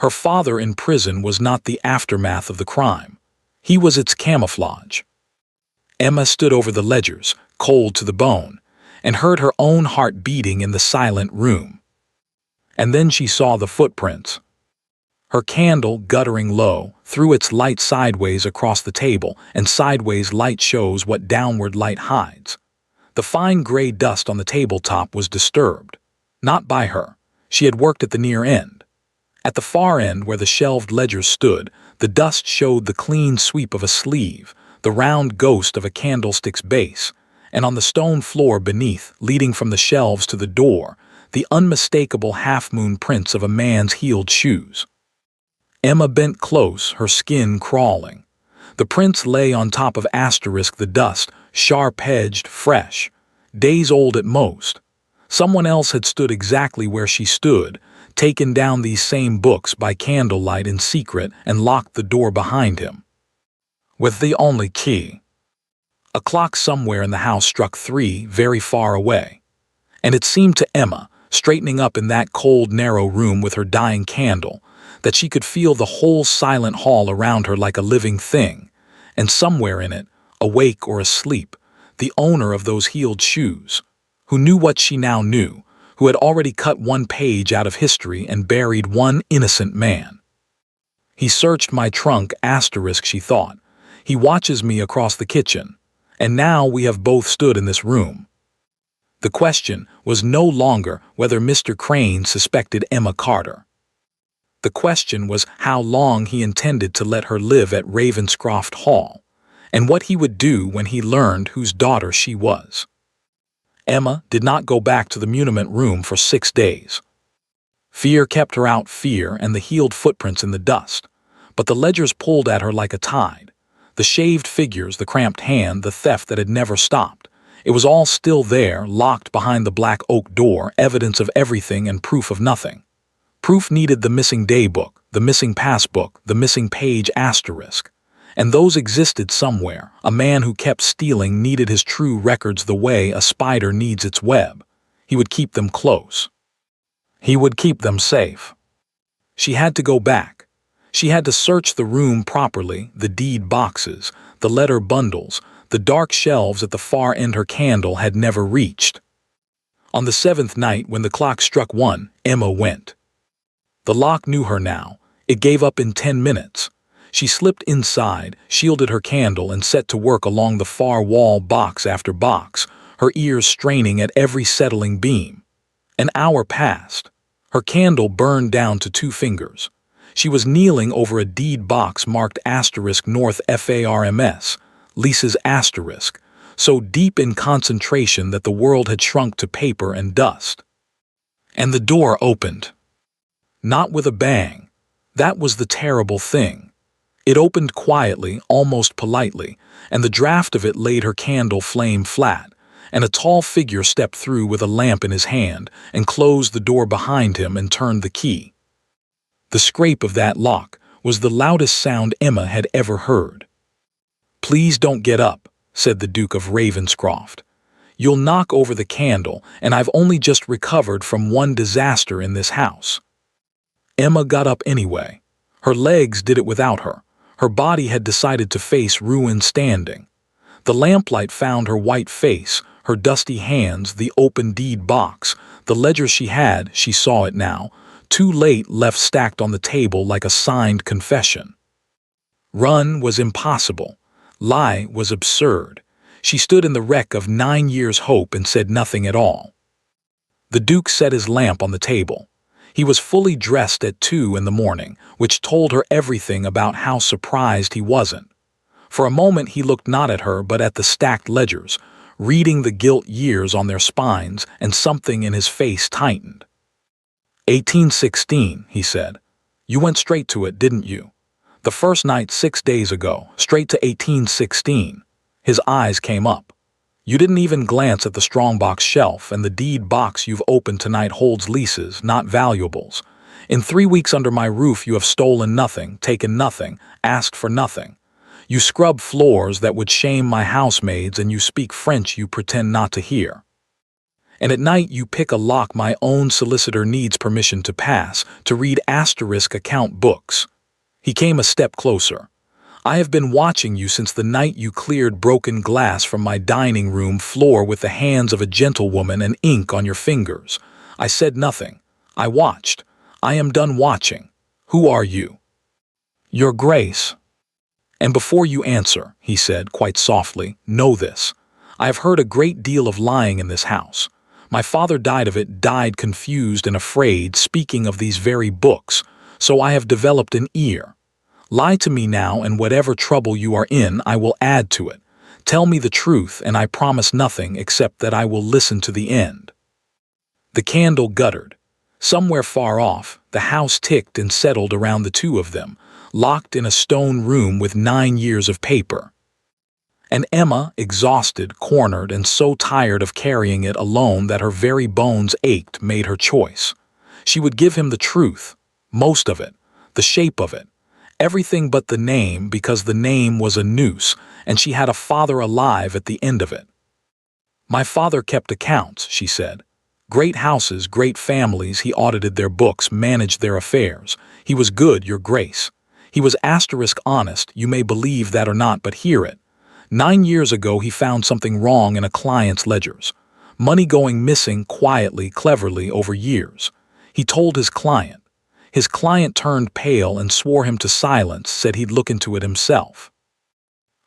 Her father in prison was not the aftermath of the crime. He was its camouflage. Emma stood over the ledgers, cold to the bone, and heard her own heart beating in the silent room. And then she saw the footprints. Her candle, guttering low, threw its light sideways across the table, and sideways light shows what downward light hides. The fine gray dust on the tabletop was disturbed. Not by her. She had worked at the near end. At the far end, where the shelved ledgers stood, the dust showed the clean sweep of a sleeve, the round ghost of a candlestick's base, and on the stone floor beneath, leading from the shelves to the door, the unmistakable half-moon prints of a man's heeled shoes. Emma bent close, her skin crawling. The prints lay on top of the dust, sharp-edged, fresh, days old at most. Someone else had stood exactly where she stood, taken down these same books by candlelight in secret and locked the door behind him. With the only key. A clock somewhere in the house struck 3, very far away. And it seemed to Emma, straightening up in that cold, narrow room with her dying candle, that she could feel the whole silent hall around her like a living thing, and somewhere in it, awake or asleep, the owner of those heeled shoes, who knew what she now knew, who had already cut one page out of history and buried one innocent man. He searched my trunk, she thought. He watches me across the kitchen, and now we have both stood in this room. The question was no longer whether Mr. Crane suspected Emma Carter. The question was how long he intended to let her live at Ravenscroft Hall, and what he would do when he learned whose daughter she was. Emma did not go back to the muniment room for 6 days. Fear kept her out, fear and the healed footprints in the dust. But the ledgers pulled at her like a tide. The shaved figures, the cramped hand, the theft that had never stopped. It was all still there, locked behind the black oak door, evidence of everything and proof of nothing. Proof needed the missing daybook, the missing passbook, the missing page asterisk. And those existed somewhere. A man who kept stealing needed his true records the way a spider needs its web. He would keep them close. He would keep them safe. She had to go back. She had to search the room properly, the deed boxes, the letter bundles, the dark shelves at the far end her candle had never reached. On the 7th night, when the clock struck 1, Emma went. The lock knew her now. It gave up in 10 minutes. She slipped inside, shielded her candle, and set to work along the far wall, box after box, her ears straining at every settling beam. An hour passed. Her candle burned down to 2 fingers. She was kneeling over a deed box marked asterisk North FARMS, Lisa's asterisk, so deep in concentration that the world had shrunk to paper and dust. And the door opened. Not with a bang. That was the terrible thing. It opened quietly, almost politely, and the draft of it laid her candle flame flat, and a tall figure stepped through with a lamp in his hand and closed the door behind him and turned the key. The scrape of that lock was the loudest sound Emma had ever heard. "Please don't get up," said the Duke of Ravenscroft. "You'll knock over the candle, and I've only just recovered from one disaster in this house." Emma got up anyway. Her legs did it without her. Her body had decided to face ruin standing. The lamplight found her white face, her dusty hands, the open deed box, the ledger she saw it now, too late left stacked on the table like a signed confession. Run was impossible. Lie was absurd. She stood in the wreck of 9 years' hope and said nothing at all. The Duke set his lamp on the table. He was fully dressed at 2 in the morning, which told her everything about how surprised he wasn't. For a moment he looked not at her but at the stacked ledgers, reading the gilt years on their spines, and something in his face tightened. 1816, he said. "You went straight to it, didn't you? The first night 6 days ago, straight to 1816. His eyes came up. "You didn't even glance at the strongbox shelf, and the deed box you've opened tonight holds leases, not valuables. In 3 weeks under my roof you have stolen nothing, taken nothing, asked for nothing. You scrub floors that would shame my housemaids, and you speak French you pretend not to hear. And at night you pick a lock my own solicitor needs permission to pass, to read asterisk account books." He came a step closer. "I have been watching you since the night you cleared broken glass from my dining room floor with the hands of a gentlewoman and ink on your fingers. I said nothing. I watched. I am done watching. Who are you?" "Your Grace." "And before you answer," he said quite softly, "know this. I have heard a great deal of lying in this house. My father died of it, died confused and afraid, speaking of these very books, so I have developed an ear. Lie to me now, and whatever trouble you are in, I will add to it. Tell me the truth, and I promise nothing except that I will listen to the end." The candle guttered. Somewhere far off, the house ticked and settled around the two of them, locked in a stone room with 9 years of paper. And Emma, exhausted, cornered, and so tired of carrying it alone that her very bones ached, made her choice. She would give him the truth, most of it, the shape of it, everything but the name, because the name was a noose, and she had a father alive at the end of it. "My father kept accounts," she said. "Great houses, great families, he audited their books, managed their affairs. He was good, Your Grace. He was asterisk honest, you may believe that or not, but hear it. 9 years ago he found something wrong in a client's ledgers. Money going missing quietly, cleverly, over years. He told his client. His client turned pale and swore him to silence, said he'd look into it himself."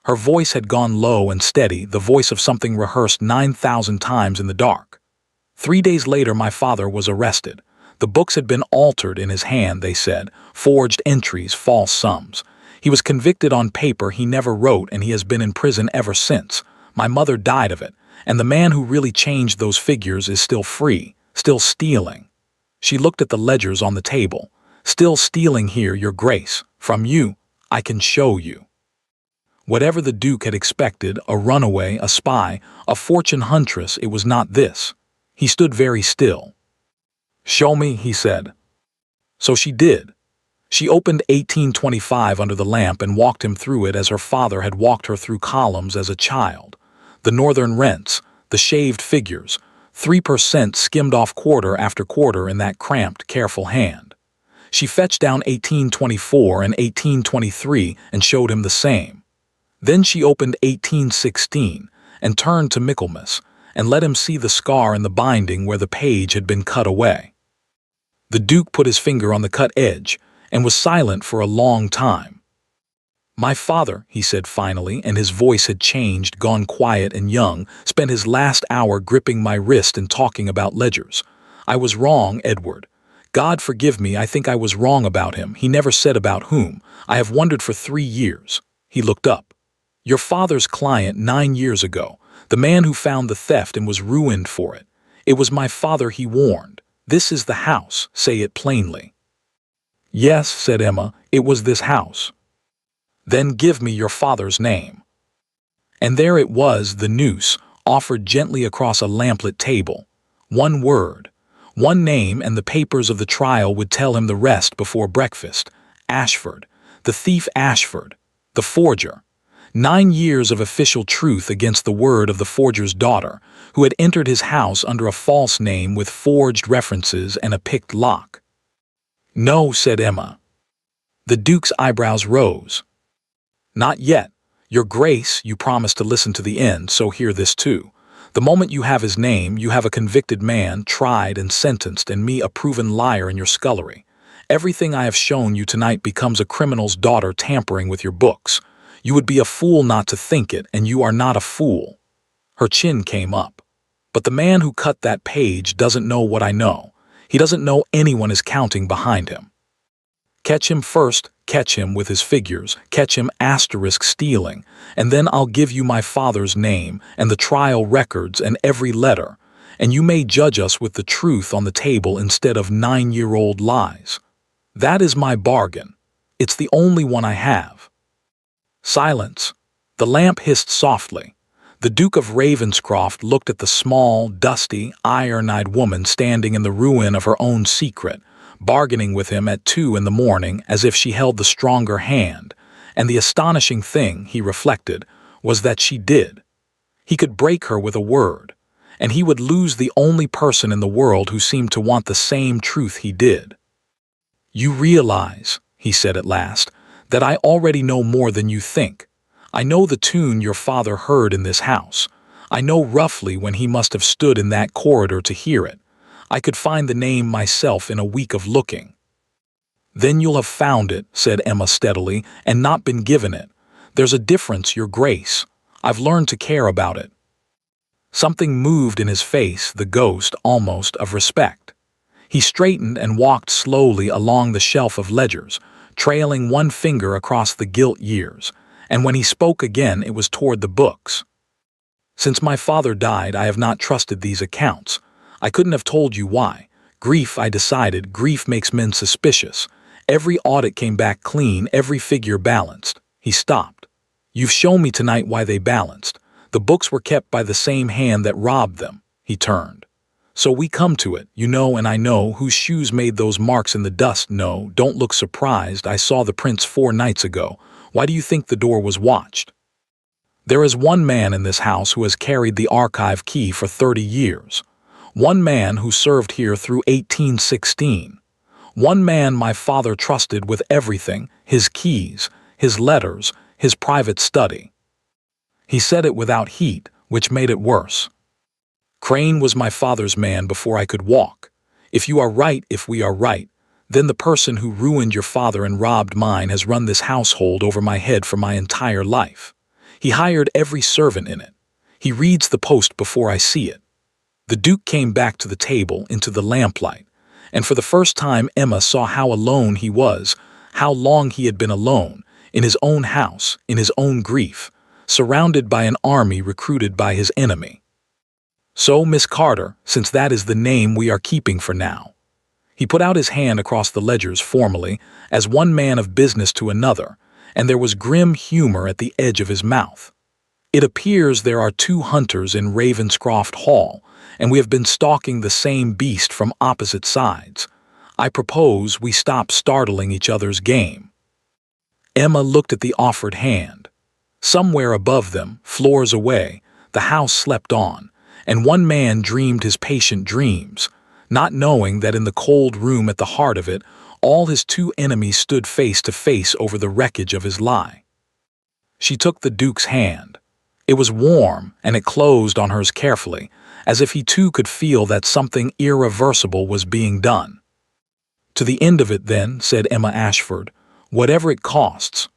Her voice had gone low and steady, the voice of something rehearsed 9,000 times in the dark. 3 days later my father was arrested. The books had been altered in his hand, they said, forged entries, false sums. He was convicted on paper he never wrote, and he has been in prison ever since. My mother died of it, and the man who really changed those figures is still free, still stealing." She looked at the ledgers on the table. "Still stealing here, Your Grace. From you, I can show you." Whatever the Duke had expected, a runaway, a spy, a fortune huntress, it was not this. He stood very still. "Show me," he said. So she did. She opened 1825 under the lamp and walked him through it as her father had walked her through columns as a child. The northern rents, the shaved figures, 3% skimmed off quarter after quarter in that cramped, careful hand. She fetched down 1824 and 1823 and showed him the same. Then she opened 1816 and turned to Michaelmas and let him see the scar in the binding where the page had been cut away. The Duke put his finger on the cut edge and was silent for a long time. "My father," he said finally, and his voice had changed, gone quiet and young, "spent his last hour gripping my wrist and talking about ledgers. I was wrong, Edward. God forgive me, I think I was wrong about him. He never said about whom. I have wondered for 3 years. He looked up. Your father's client 9 years ago, the man who found the theft and was ruined for it. It was my father he warned. This is the house, say it plainly." "Yes," said Emma, "it was this house." "Then give me your father's name." And there it was, the noose, offered gently across a lamplit table. One word, one name, and the papers of the trial would tell him the rest before breakfast. Ashford, the thief Ashford, the forger. 9 years of official truth against the word of the forger's daughter, who had entered his house under a false name with forged references and a picked lock. "No," said Emma. The Duke's eyebrows rose. "Not yet. Your Grace, you promised to listen to the end, so hear this too. The moment you have his name, you have a convicted man, tried and sentenced, and me a proven liar in your scullery. Everything I have shown you tonight becomes a criminal's daughter tampering with your books. You would be a fool not to think it, and you are not a fool." Her chin came up. "But the man who cut that page doesn't know what I know. He doesn't know anyone is counting behind him. Catch him first, catch him with his figures, catch him asterisk stealing, and then I'll give you my father's name and the trial records and every letter, and you may judge us with the truth on the table instead of 9-year-old lies. That is my bargain. It's the only one I have." Silence. The lamp hissed softly. The Duke of Ravenscroft looked at the small, dusty, iron-eyed woman standing in the ruin of her own secret, bargaining with him at 2 in the morning as if she held the stronger hand, and the astonishing thing, he reflected, was that she did. He could break her with a word, and he would lose the only person in the world who seemed to want the same truth he did. "You realize," he said at last, "that I already know more than you think. I know the tune your father heard in this house. I know roughly when he must have stood in that corridor to hear it. I could find the name myself in a week of looking." "Then you'll have found it," said Emma steadily, "and not been given it. There's a difference, Your Grace. I've learned to care about it." Something moved in his face, the ghost, almost, of respect. He straightened and walked slowly along the shelf of ledgers, trailing one finger across the gilt years, and when he spoke again it was toward the books. "Since my father died, I have not trusted these accounts. I couldn't have told you why. Grief, I decided, grief makes men suspicious. Every audit came back clean, every figure balanced." He stopped. "You've shown me tonight why they balanced. The books were kept by the same hand that robbed them." He turned. "So we come to it, you know, and I know whose shoes made those marks in the dust. No, don't look surprised. I saw the prints 4 nights ago. Why do you think the door was watched? There is one man in this house who has carried the archive key for 30 years. One man who served here through 1816. One man my father trusted with everything, his keys, his letters, his private study." He said it without heat, which made it worse. "Crane was my father's man before I could walk. If you are right, if we are right, then the person who ruined your father and robbed mine has run this household over my head for my entire life. He hired every servant in it. He reads the post before I see it." The Duke came back to the table, into the lamplight, and for the first time Emma saw how alone he was, how long he had been alone, in his own house, in his own grief, surrounded by an army recruited by his enemy. So, Miss Carter, since that is the name we are keeping for now. He put out his hand across the ledgers formally, as one man of business to another, and there was grim humor at the edge of his mouth. It appears there are 2 hunters in Ravenscroft Hall, and we have been stalking the same beast from opposite sides. I propose we stop startling each other's game. Emma looked at the offered hand. Somewhere above them, floors away, the house slept on, and one man dreamed his patient dreams, not knowing that in the cold room at the heart of it, all his 2 enemies stood face to face over the wreckage of his lie. She took the Duke's hand. It was warm, and it closed on hers carefully, as if he too could feel that something irreversible was being done. "To the end of it, then," said Emma Ashford, "whatever it costs."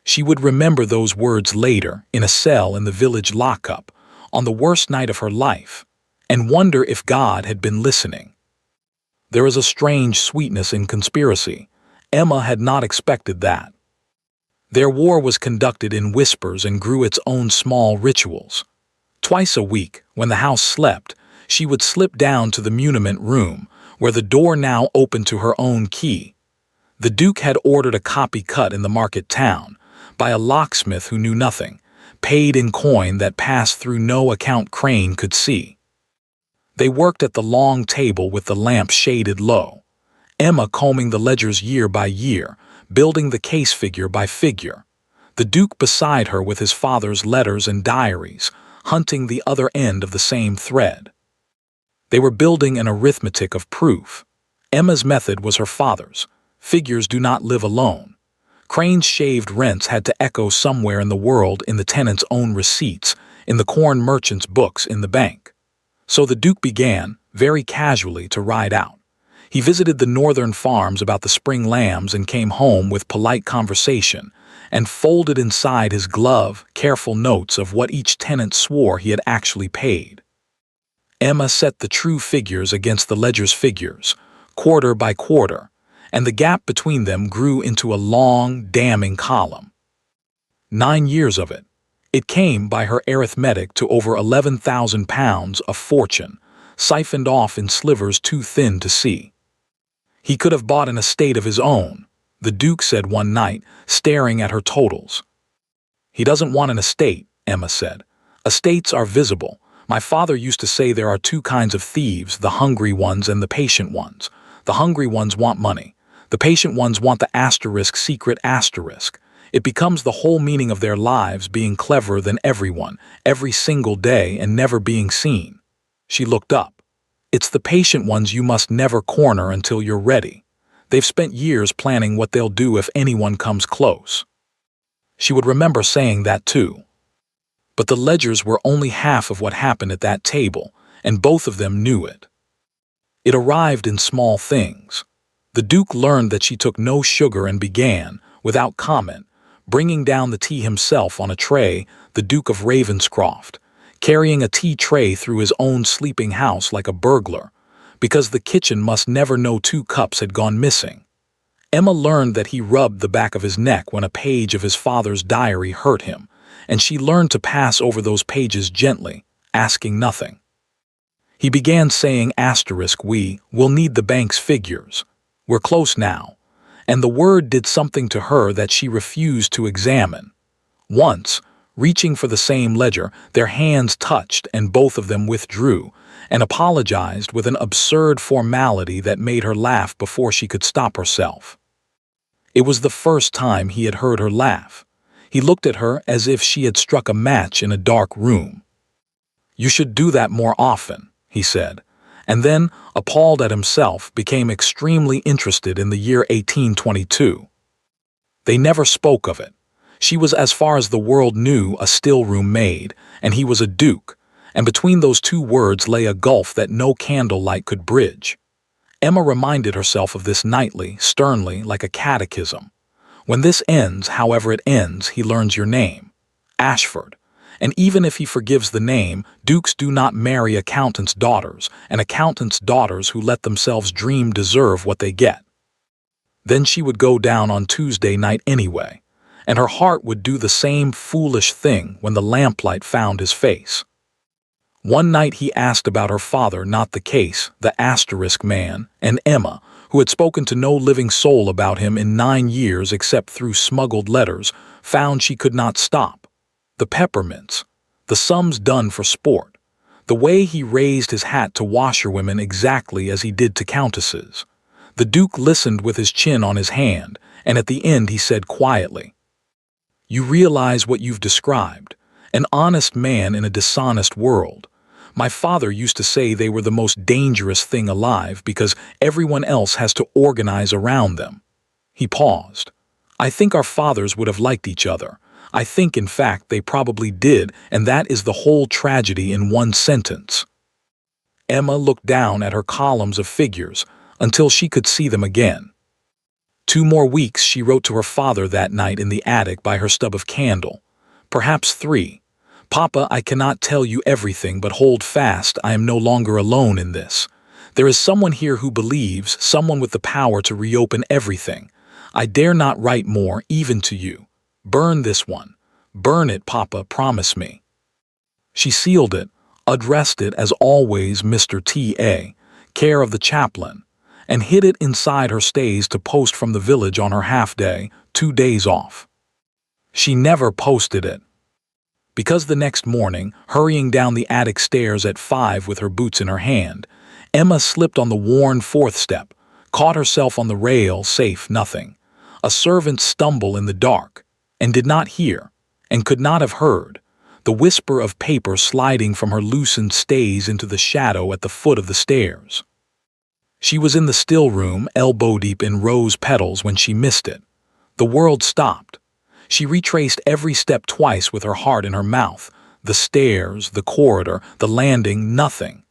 She would remember those words later, in a cell in the village lockup, on the worst night of her life, and wonder if God had been listening. There is a strange sweetness in conspiracy. Emma had not expected that. Their war was conducted in whispers and grew its own small rituals. Twice a week, when the house slept, she would slip down to the muniment room, where the door now opened to her own key. The Duke had ordered a copy cut in the market town, by a locksmith who knew nothing, paid in coin that passed through no account Crane could see. They worked at the long table with the lamp shaded low, Emma combing the ledgers year by year, building the case figure by figure, the Duke beside her with his father's letters and diaries, hunting the other end of the same thread. They were building an arithmetic of proof. Emma's method was her father's. Figures do not live alone. Crane's shaved rents had to echo somewhere in the world in the tenant's own receipts, in the corn merchant's books in the bank. So the Duke began, very casually, to ride out. He visited the northern farms about the spring lambs and came home with polite conversation, and folded inside his glove careful notes of what each tenant swore he had actually paid. Emma set the true figures against the ledger's figures, quarter by quarter, and the gap between them grew into a long, damning column. 9 years of it. It came by her arithmetic to over £11,000 of fortune, siphoned off in slivers too thin to see. He could have bought an estate of his own, the Duke said one night, staring at her totals. "He doesn't want an estate," Emma said. "Estates are visible. My father used to say there are 2 kinds of thieves, the hungry ones and the patient ones. The hungry ones want money. The patient ones want the asterisk secret asterisk. It becomes the whole meaning of their lives, being cleverer than everyone, every single day, and never being seen." She looked up. "It's the patient ones you must never corner until you're ready. They've spent years planning what they'll do if anyone comes close." She would remember saying that too. But the ledgers were only half of what happened at that table, and both of them knew it. It arrived in small things. The Duke learned that she took no sugar and began, without comment, bringing down the tea himself on a tray, the Duke of Ravenscroft, carrying a tea tray through his own sleeping house like a burglar, because the kitchen must never know 2 cups had gone missing. Emma learned that he rubbed the back of his neck when a page of his father's diary hurt him, and she learned to pass over those pages gently, asking nothing. He began saying asterisk, we'll need the bank's figures. We're close now. And the word did something to her that she refused to examine. Once, reaching for the same ledger, their hands touched and both of them withdrew, and apologized with an absurd formality that made her laugh before she could stop herself. It was the first time he had heard her laugh. He looked at her as if she had struck a match in a dark room. "You should do that more often," he said, and then, appalled at himself, became extremely interested in the year 1822. They never spoke of it. She was, as far as the world knew, a still-room maid, and he was a duke, and between those 2 words lay a gulf that no candlelight could bridge. Emma reminded herself of this nightly, sternly, like a catechism. When this ends, however it ends, he learns your name. Ashford. And even if he forgives the name, dukes do not marry accountants' daughters, and accountants' daughters who let themselves dream deserve what they get. Then she would go down on Tuesday night anyway, and her heart would do the same foolish thing when the lamplight found his face. One night he asked about her father, not the case, the asterisk man, and Emma, who had spoken to no living soul about him in 9 years except through smuggled letters, found she could not stop. The peppermints, the sums done for sport, the way he raised his hat to washerwomen exactly as he did to countesses. The Duke listened with his chin on his hand, and at the end he said quietly, "You realize what you've described, an honest man in a dishonest world. My father used to say they were the most dangerous thing alive because everyone else has to organize around them." He paused. "I think our fathers would have liked each other. I think, in fact, they probably did, and that is the whole tragedy in one sentence." Emma looked down at her columns of figures until she could see them again. 2 more weeks, she wrote to her father that night in the attic by her stub of candle. Perhaps 3. "Papa, I cannot tell you everything, but hold fast, I am no longer alone in this. There is someone here who believes, someone with the power to reopen everything. I dare not write more, even to you. Burn this one. Burn it, Papa, promise me." She sealed it, addressed it as always Mr. T.A., care of the chaplain, and hid it inside her stays to post from the village on her half-day, 2 days off. She never posted it. Because the next morning, hurrying down the attic stairs at 5 with her boots in her hand, Emma slipped on the worn 4th step, caught herself on the rail, safe nothing. A servant stumble in the dark, and did not hear, and could not have heard, the whisper of paper sliding from her loosened stays into the shadow at the foot of the stairs. She was in the still room, elbow-deep in rose petals, when she missed it. The world stopped. She retraced every step twice with her heart in her mouth. The stairs, the corridor, the landing, nothing.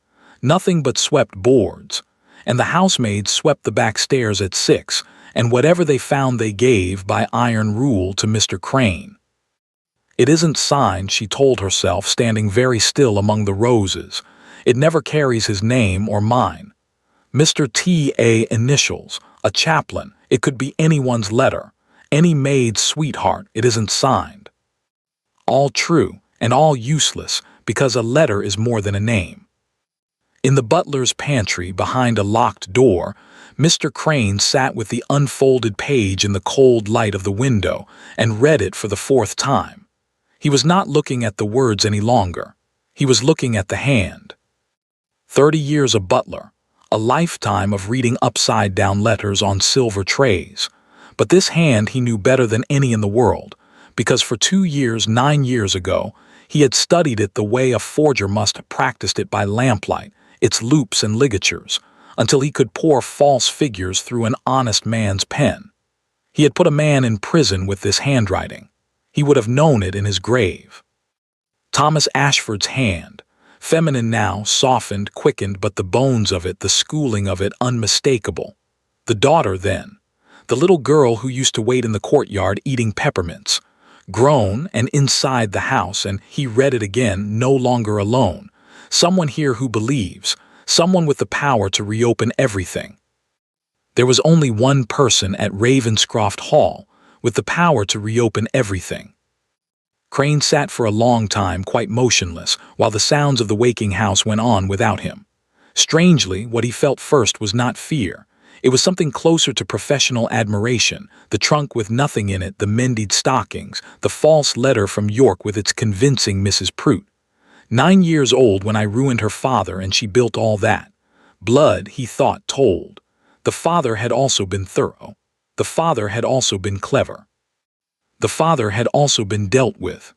Nothing but swept boards. And the housemaids swept the back stairs at 6, and whatever they found they gave, by iron rule, to Mr. Crane. "It isn't signed," she told herself, standing very still among the roses. "It never carries his name or mine. Mr. T.A. initials, a chaplain, it could be anyone's letter. Any maid's sweetheart, it isn't signed." All true, and all useless, because a letter is more than a name. In the butler's pantry, behind a locked door, Mr. Crane sat with the unfolded page in the cold light of the window and read it for the 4th time. He was not looking at the words any longer. He was looking at the hand. 30 years a butler, a lifetime of reading upside-down letters on silver trays. But this hand he knew better than any in the world, because for 2 years, 9 years ago, he had studied it the way a forger must have practiced it by lamplight, its loops and ligatures, until he could pour false figures through an honest man's pen. He had put a man in prison with this handwriting. He would have known it in his grave. Thomas Ashford's hand, feminine now, softened, quickened, but the bones of it, the schooling of it, unmistakable. The daughter, then. The little girl who used to wait in the courtyard eating peppermints. Grown and inside the house, and he read it again, no longer alone. Someone here who believes, someone with the power to reopen everything. There was only one person at Ravenscroft Hall with the power to reopen everything. Crane sat for a long time quite motionless while the sounds of the waking house went on without him. Strangely, what he felt first was not fear. It was something closer to professional admiration, the trunk with nothing in it, the mended stockings, the false letter from York with its convincing Mrs. Prout. 9 years old when I ruined her father, and she built all that. Blood, he thought, told. The father had also been thorough. The father had also been clever. The father had also been dealt with.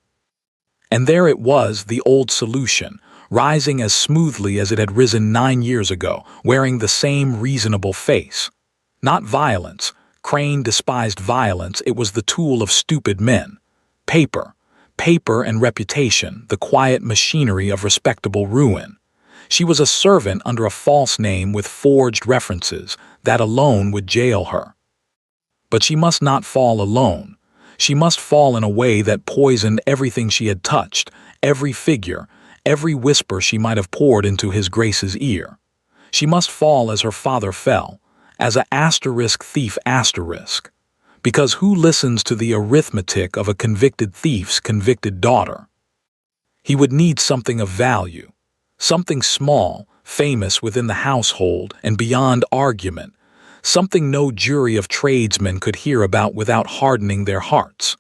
And there it was, the old solution, rising as smoothly as it had risen 9 years ago, wearing the same reasonable face. Not violence. Crane despised violence. It was the tool of stupid men. Paper. Paper and reputation, the quiet machinery of respectable ruin. She was a servant under a false name with forged references. That alone would jail her. But she must not fall alone. She must fall in a way that poisoned everything she had touched, every figure, every whisper she might have poured into his Grace's ear. She must fall as her father fell, as a asterisk thief asterisk. Because who listens to the arithmetic of a convicted thief's convicted daughter? He would need something of value, something small, famous within the household and beyond argument, something no jury of tradesmen could hear about without hardening their hearts.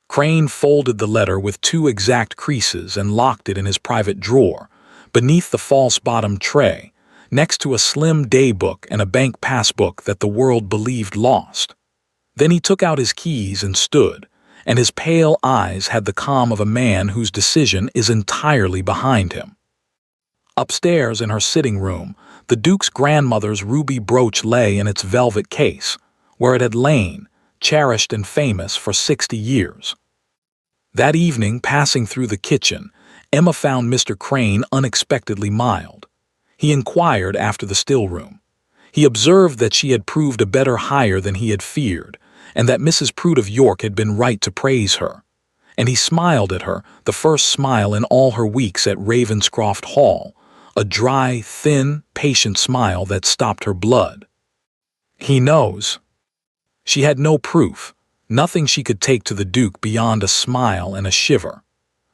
Crane folded the letter with 2 exact creases and locked it in his private drawer, beneath the false-bottomed tray, next to a slim daybook and a bank passbook that the world believed lost. Then he took out his keys and stood, and his pale eyes had the calm of a man whose decision is entirely behind him. Upstairs in her sitting room, the Duke's grandmother's ruby brooch lay in its velvet case, where it had lain, cherished and famous for 60 years. That evening, passing through the kitchen, Emma found Mr. Crane unexpectedly mild. He inquired after the stillroom. He observed that she had proved a better hire than he had feared, and that Mrs. Prude of York had been right to praise her. And he smiled at her, the first smile in all her weeks at Ravenscroft Hall, a dry, thin, patient smile that stopped her blood. He knows. She had no proof, nothing she could take to the Duke beyond a smile and a shiver.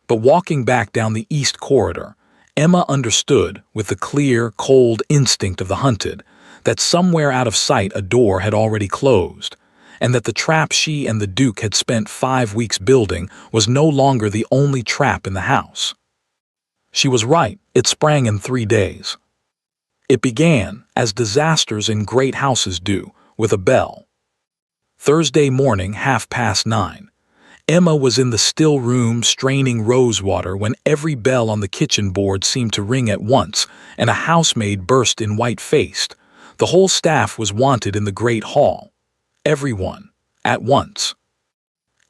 But walking back down the east corridor, Emma understood, with the clear, cold instinct of the hunted, that somewhere out of sight a door had already closed, and that the trap she and the Duke had spent 5 weeks building was no longer the only trap in the house. She was right, it sprang in 3 days. It began, as disasters in great houses do, with a bell. Thursday morning, 9:30. Emma was in the still room straining rosewater when every bell on the kitchen board seemed to ring at once, and a housemaid burst in white-faced. The whole staff was wanted in the great hall. Everyone, at once.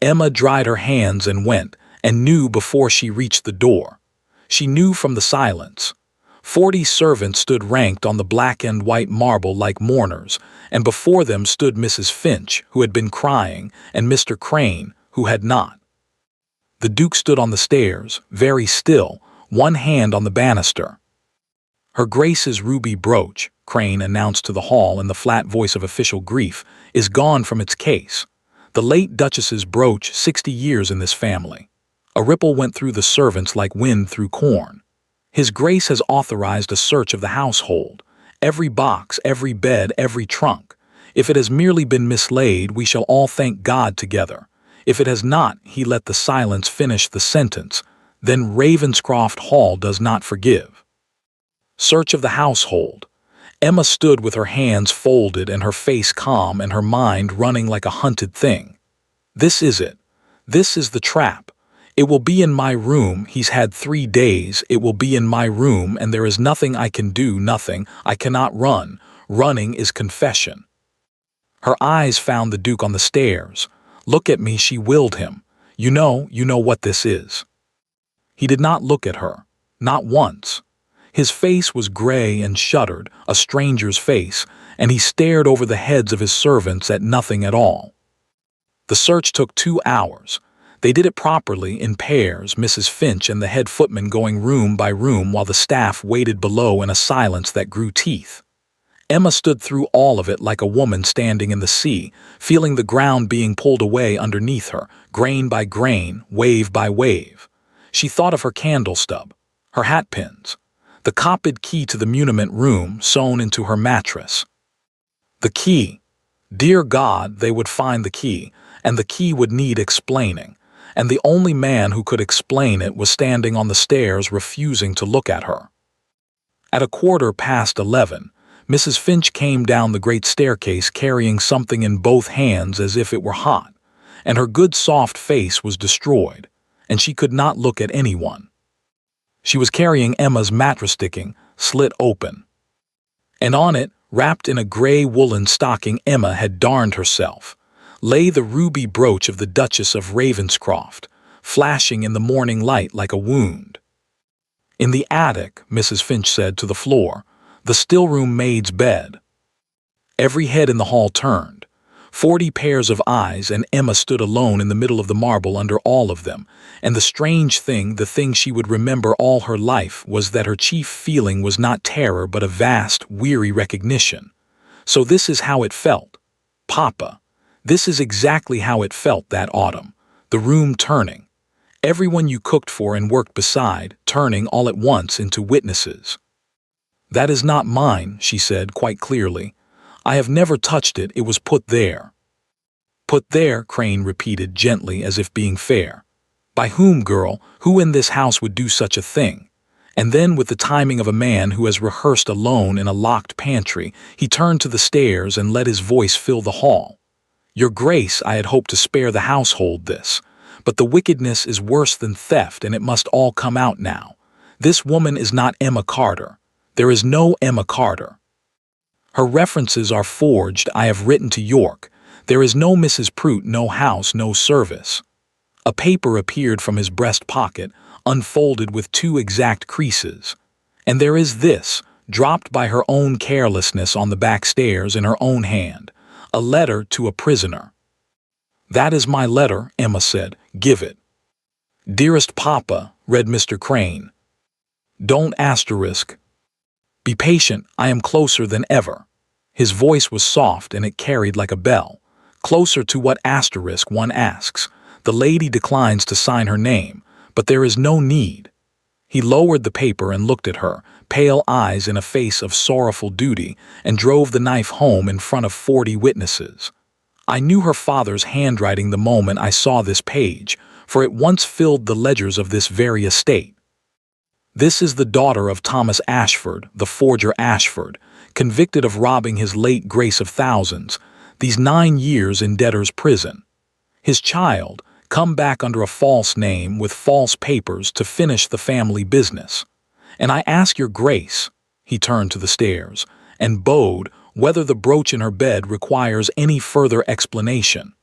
Emma dried her hands and went, and knew before she reached the door. She knew from the silence. 40 servants stood ranked on the black and white marble like mourners, and before them stood Mrs. Finch, who had been crying, and Mr. Crane, who had not. The Duke stood on the stairs, very still, one hand on the banister. "Her Grace's ruby brooch," Crane announced to the hall in the flat voice of official grief, "is gone from its case. The late Duchess's brooch, 60 years in this family." A ripple went through the servants like wind through corn. "His Grace has authorized a search of the household, every box, every bed, every trunk. If it has merely been mislaid, we shall all thank God together. If it has not," he let the silence finish the sentence, "then Ravenscroft Hall does not forgive." Search of the household. Emma stood with her hands folded and her face calm and her mind running like a hunted thing. "This is it. This is the trap. It will be in my room. He's had 3 days. It will be in my room, and there is nothing I can do, nothing. I cannot run. Running is confession." Her eyes found the Duke on the stairs. "Look at me," she willed him. You know what this is." He did not look at her. Not once. His face was gray and shuttered, a stranger's face, and he stared over the heads of his servants at nothing at all. The search took 2 hours. They did it properly, in pairs, Mrs. Finch and the head footman going room by room while the staff waited below in a silence that grew teeth. Emma stood through all of it like a woman standing in the sea, feeling the ground being pulled away underneath her, grain by grain, wave by wave. She thought of her candle stub, her hat pins, the copied key to the muniment room sewn into her mattress. The key. Dear God, they would find the key, and the key would need explaining, and the only man who could explain it was standing on the stairs refusing to look at her. At 11:15, Mrs. Finch came down the great staircase carrying something in both hands as if it were hot, and her good soft face was destroyed, and she could not look at anyone. She was carrying Emma's mattress sticking, slit open. And on it, wrapped in a gray woolen stocking Emma had darned herself, lay the ruby brooch of the Duchess of Ravenscroft, flashing in the morning light like a wound. "In the attic," Mrs. Finch said to the floor, "the still-room maid's bed." Every head in the hall turned. 40 pairs of eyes, and Emma stood alone in the middle of the marble under all of them, and the strange thing, the thing she would remember all her life, was that her chief feeling was not terror but a vast, weary recognition. So this is how it felt. Papa. This is exactly how it felt that autumn. The room turning. Everyone you cooked for and worked beside, turning all at once into witnesses. "That is not mine," she said quite clearly. "I have never touched it, it was put there." "Put there," Crane repeated gently as if being fair. "By whom, girl? Who in this house would do such a thing?" And then, with the timing of a man who has rehearsed alone in a locked pantry, he turned to the stairs and let his voice fill the hall. "Your Grace, I had hoped to spare the household this. But the wickedness is worse than theft, and it must all come out now. This woman is not Emma Carter. There is no Emma Carter. Her references are forged. I have written to York. There is no Mrs. Prout, no house, no service." A paper appeared from his breast pocket, unfolded with 2 exact creases. "And there is this, dropped by her own carelessness on the back stairs in her own hand. A letter to a prisoner." "That is my letter," Emma said. "Give it." "Dearest Papa," read Mr. Crane. "Don't asterisk. Be patient, I am closer than ever." His voice was soft and it carried like a bell. "Closer to what asterisk, one asks. The lady declines to sign her name, but there is no need." He lowered the paper and looked at her, pale eyes in a face of sorrowful duty, and drove the knife home in front of 40 witnesses. "I knew her father's handwriting the moment I saw this page, for it once filled the ledgers of this very estate. This is the daughter of Thomas Ashford, the forger Ashford, convicted of robbing his late Grace of thousands, these 9 years in debtor's prison. His child, come back under a false name with false papers to finish the family business. And I ask your Grace," he turned to the stairs, and bowed, "whether the brooch in her bed requires any further explanation."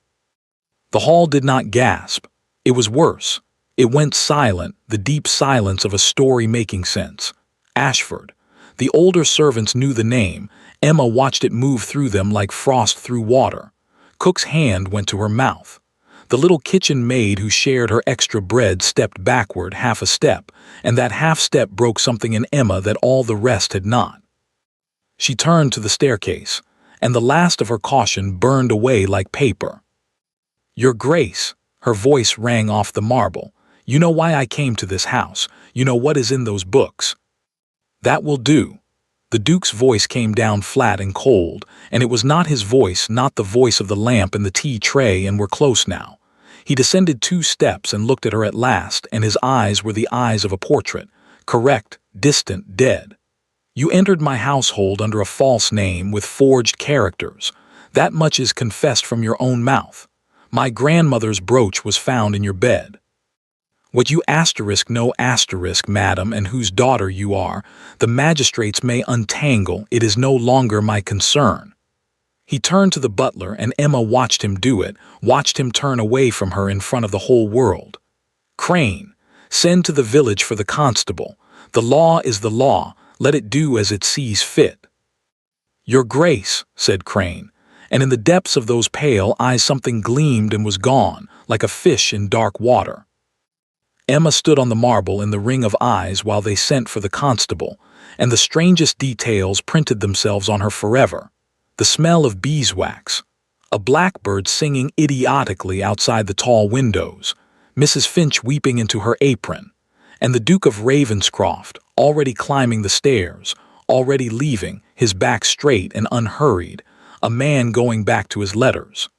The hall did not gasp. It was worse. It went silent, the deep silence of a story making sense. Ashford. The older servants knew the name. Emma watched it move through them like frost through water. Cook's hand went to her mouth. The little kitchen maid who shared her extra bread stepped backward half a step, and that half step broke something in Emma that all the rest had not. She turned to the staircase, and the last of her caution burned away like paper. "Your Grace," her voice rang off the marble, "you know why I came to this house. You know what is in those books." "That will do." The Duke's voice came down flat and cold, and it was not his voice, not the voice of the lamp and the tea tray, and we're close now. He descended 2 steps and looked at her at last, and his eyes were the eyes of a portrait, correct, distant, dead. "You entered my household under a false name with forged characters. That much is confessed from your own mouth. My grandmother's brooch was found in your bed. What you asterisk, no asterisk, madam, and whose daughter you are, the magistrates may untangle. It is no longer my concern." He turned to the butler, and Emma watched him do it, watched him turn away from her in front of the whole world. "Crane, send to the village for the constable. The law is the law. Let it do as it sees fit." "Your Grace," said Crane, and in the depths of those pale eyes something gleamed and was gone, like a fish in dark water. Emma stood on the marble in the ring of eyes while they sent for the constable, and the strangest details printed themselves on her forever. The smell of beeswax, a blackbird singing idiotically outside the tall windows, Mrs. Finch weeping into her apron, and the Duke of Ravenscroft already climbing the stairs, already leaving, his back straight and unhurried, a man going back to his letters.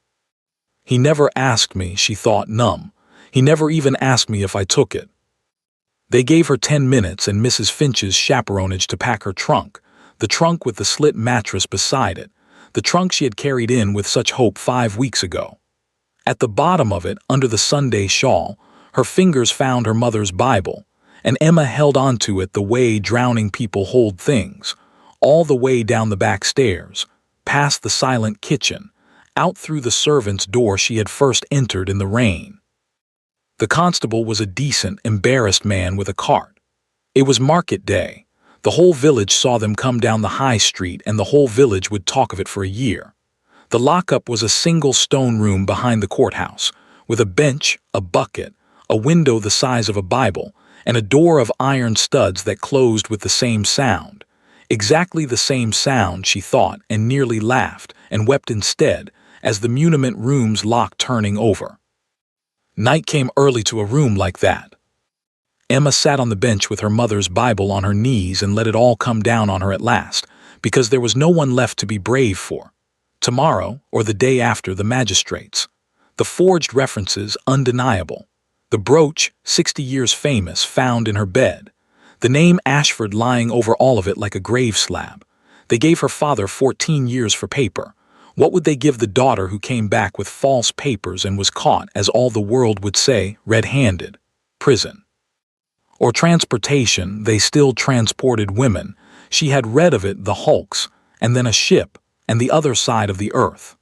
"He never asked me," she thought, numb. "He never even asked me if I took it." They gave her 10 minutes and Mrs. Finch's chaperonage to pack her trunk, the trunk with the slit mattress beside it, the trunk she had carried in with such hope 5 weeks ago. At the bottom of it, under the Sunday shawl, her fingers found her mother's Bible, and Emma held onto it the way drowning people hold things, all the way down the back stairs, past the silent kitchen, out through the servant's door she had first entered in the rain. The constable was a decent, embarrassed man with a cart. It was market day. The whole village saw them come down the high street, and the whole village would talk of it for a year. The lockup was a single stone room behind the courthouse, with a bench, a bucket, a window the size of a Bible, and a door of iron studs that closed with the same sound. Exactly the same sound, she thought, and nearly laughed, and wept instead, as the muniment room's lock turning over. Night came early to a room like that. Emma sat on the bench with her mother's Bible on her knees and let it all come down on her at last, because there was no one left to be brave for. Tomorrow, or the day after, the magistrates. The forged references undeniable. The brooch, 60 years famous, found in her bed. The name Ashford lying over all of it like a grave slab. They gave her father 14 years for paper. What would they give the daughter who came back with false papers and was caught, as all the world would say, red-handed? Prison. Or transportation. They still transported women. She had read of it, the hulks, and then a ship, and the other side of the earth.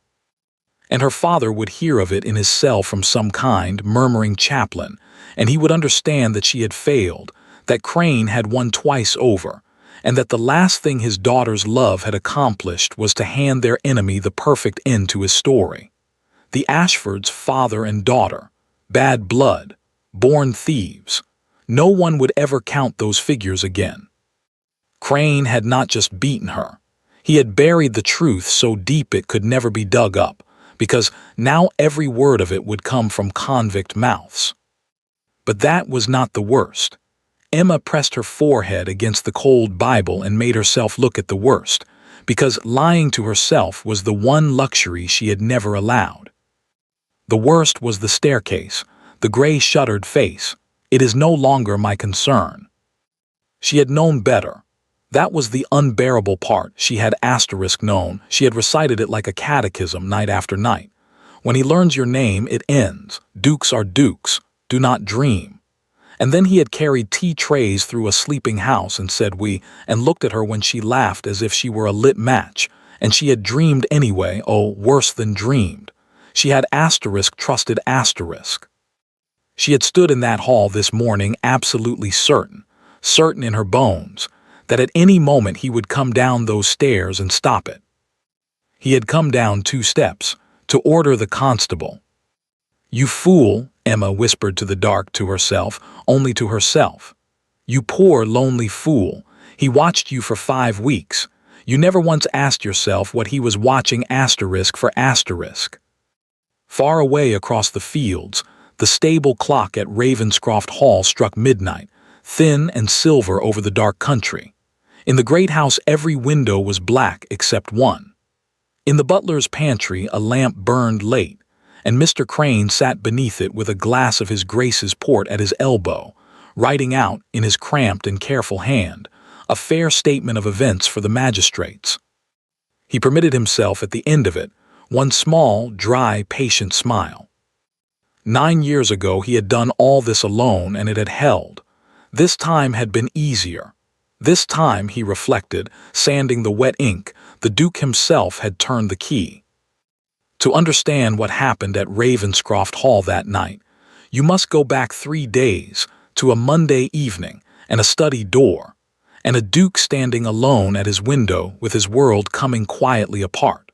And her father would hear of it in his cell from some kind, murmuring chaplain, and he would understand that she had failed, that Crane had won twice over, and that the last thing his daughter's love had accomplished was to hand their enemy the perfect end to his story. The Ashfords, father and daughter, bad blood, born thieves. No one would ever count those figures again. Crane had not just beaten her. He had buried the truth so deep it could never be dug up, because now every word of it would come from convict mouths. But that was not the worst. Emma pressed her forehead against the cold Bible and made herself look at the worst, because lying to herself was the one luxury she had never allowed. The worst was the staircase, the gray shuttered face. It is no longer my concern. She had known better. That was the unbearable part. She had known. She had recited it like a catechism night after night. When he learns your name, it ends. Dukes are dukes. Do not dream. And then he had carried tea trays through a sleeping house and said we, and looked at her when she laughed as if she were a lit match, and she had dreamed anyway, oh, worse than dreamed. She had trusted asterisk. She had stood in that hall this morning absolutely certain in her bones, that at any moment he would come down those stairs and stop it. He had come down 2 steps, to order the constable. "You fool," Emma whispered to the dark, to herself, only to herself. "You poor, lonely fool. He watched you for 5 weeks. You never once asked yourself what he was watching for asterisk." Far away across the fields, the stable clock at Ravenscroft Hall struck midnight, thin and silver over the dark country. In the great house every window was black except one. In the butler's pantry a lamp burned late, and Mr. Crane sat beneath it with a glass of his Grace's port at his elbow, writing out, in his cramped and careful hand, a fair statement of events for the magistrates. He permitted himself at the end of it one small, dry, patient smile. 9 years ago he had done all this alone, and it had held. This time had been easier. This time, he reflected, sanding the wet ink, the Duke himself had turned the key. To understand what happened at Ravenscroft Hall that night, you must go back 3 days, to a Monday evening, and a study door, and a Duke standing alone at his window with his world coming quietly apart.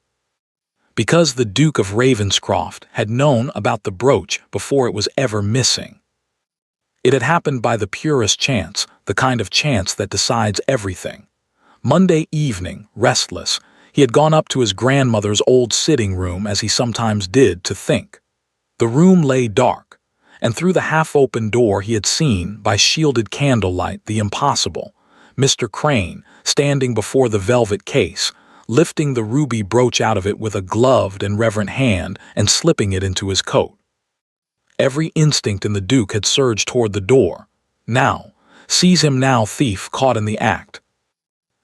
Because the Duke of Ravenscroft had known about the brooch before it was ever missing. It had happened by the purest chance, the kind of chance that decides everything. Monday evening, restless, he had gone up to his grandmother's old sitting room as he sometimes did to think. The room lay dark, and through the half-open door he had seen, by shielded candlelight, the impossible. Mr. Crane, standing before the velvet case, lifting the ruby brooch out of it with a gloved and reverent hand and slipping it into his coat. Every instinct in the Duke had surged toward the door. Now, seize him now, thief caught in the act.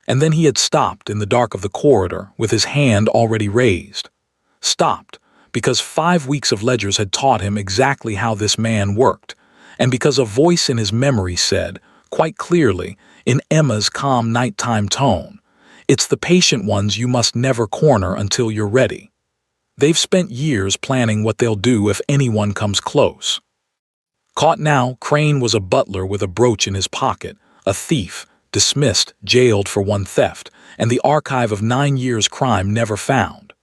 And then he had stopped in the dark of the corridor with his hand already raised. Stopped, because 5 weeks of ledgers had taught him exactly how this man worked, and because a voice in his memory said, quite clearly, in Emma's calm nighttime tone, "It's the patient ones you must never corner until you're ready. They've spent years planning what they'll do if anyone comes close." Caught now, Crane was a butler with a brooch in his pocket, a thief, dismissed, jailed for one theft, and the archive of 9 years' crime never found.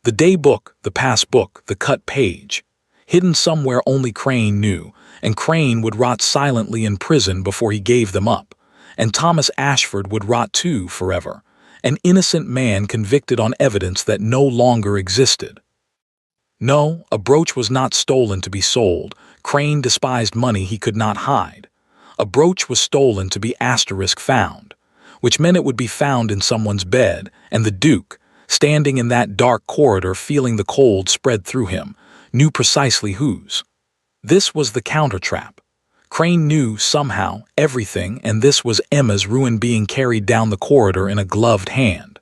The day book, the pass book, the cut page, hidden somewhere only Crane knew, and Crane would rot silently in prison before he gave them up, and Thomas Ashford would rot too forever, an innocent man convicted on evidence that no longer existed. No, a brooch was not stolen to be sold. Crane despised money he could not hide. A brooch was stolen to be found, which meant it would be found in someone's bed, and the Duke, standing in that dark corridor feeling the cold spread through him, knew precisely whose. This was the counter-trap. Crane knew, somehow, everything, and this was Emma's ruin being carried down the corridor in a gloved hand.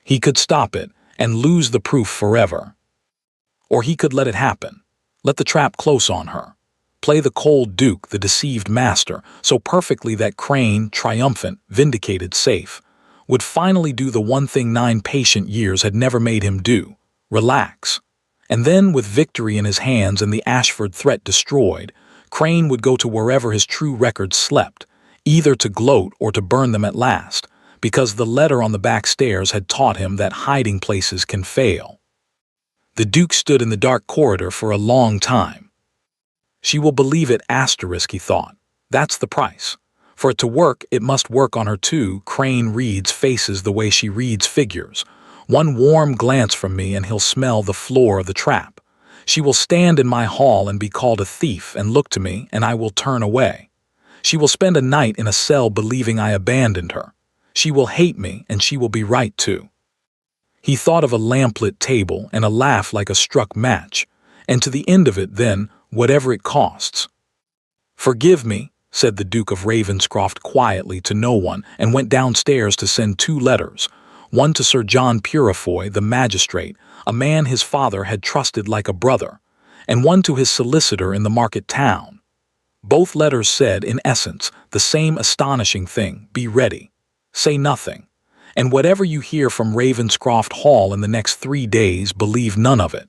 He could stop it and lose the proof forever. Or he could let it happen, let the trap close on her, play the cold Duke, the deceived master, so perfectly that Crane, triumphant, vindicated, safe, would finally do the one thing 9 patient years had never made him do: relax. And then, with victory in his hands and the Ashford threat destroyed, Crane would go to wherever his true records slept, either to gloat or to burn them at last, because the letter on the back stairs had taught him that hiding places can fail. The Duke stood in the dark corridor for a long time. She will believe it, he thought. That's the price. For it to work, it must work on her too. Crane reads faces the way she reads figures. One warm glance from me and he'll smell the floor of the trap. She will stand in my hall and be called a thief and look to me, and I will turn away. She will spend a night in a cell believing I abandoned her. She will hate me, and she will be right too. He thought of a lamplit table and a laugh like a struck match, and to the end of it then, whatever it costs. "Forgive me," said the Duke of Ravenscroft quietly to no one, and went downstairs to send 2 letters, one to Sir John Purefoy, the magistrate, a man his father had trusted like a brother, and one to his solicitor in the market town. Both letters said, in essence, the same astonishing thing: be ready. Say nothing. And whatever you hear from Ravenscroft Hall in the next 3 days, believe none of it.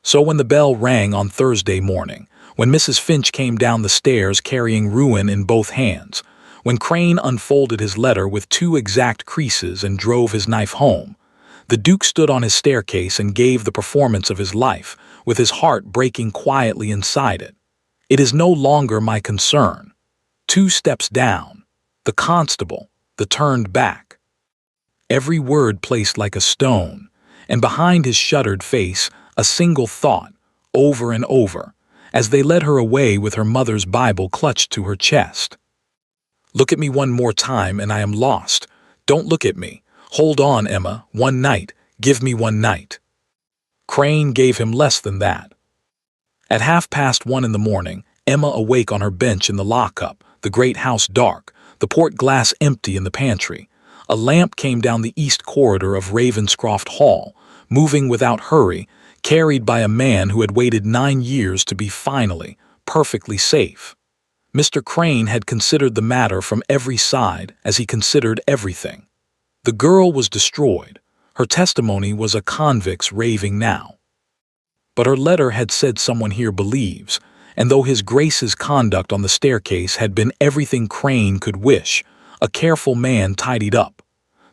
So when the bell rang on Thursday morning, when Mrs. Finch came down the stairs carrying ruin in both hands, when Crane unfolded his letter with 2 exact creases and drove his knife home, the Duke stood on his staircase and gave the performance of his life, with his heart breaking quietly inside it. It is no longer my concern. 2 steps down. The constable, the turned back. Every word placed like a stone, and behind his shuttered face a single thought, over and over, as they led her away with her mother's Bible clutched to her chest. "Look at me one more time and I am lost. Don't look at me. Hold on, Emma. One night. Give me one night." Crane gave him less than that. At 1:30 in the morning, Emma awake on her bench in the lockup, the great house dark, the port glass empty in the pantry. A lamp came down the east corridor of Ravenscroft Hall, moving without hurry, carried by a man who had waited 9 years to be finally, perfectly safe. Mr. Crane had considered the matter from every side, as he considered everything. The girl was destroyed. Her testimony was a convict's raving now. But her letter had said someone here believes, and though His Grace's conduct on the staircase had been everything Crane could wish, a careful man tidied up.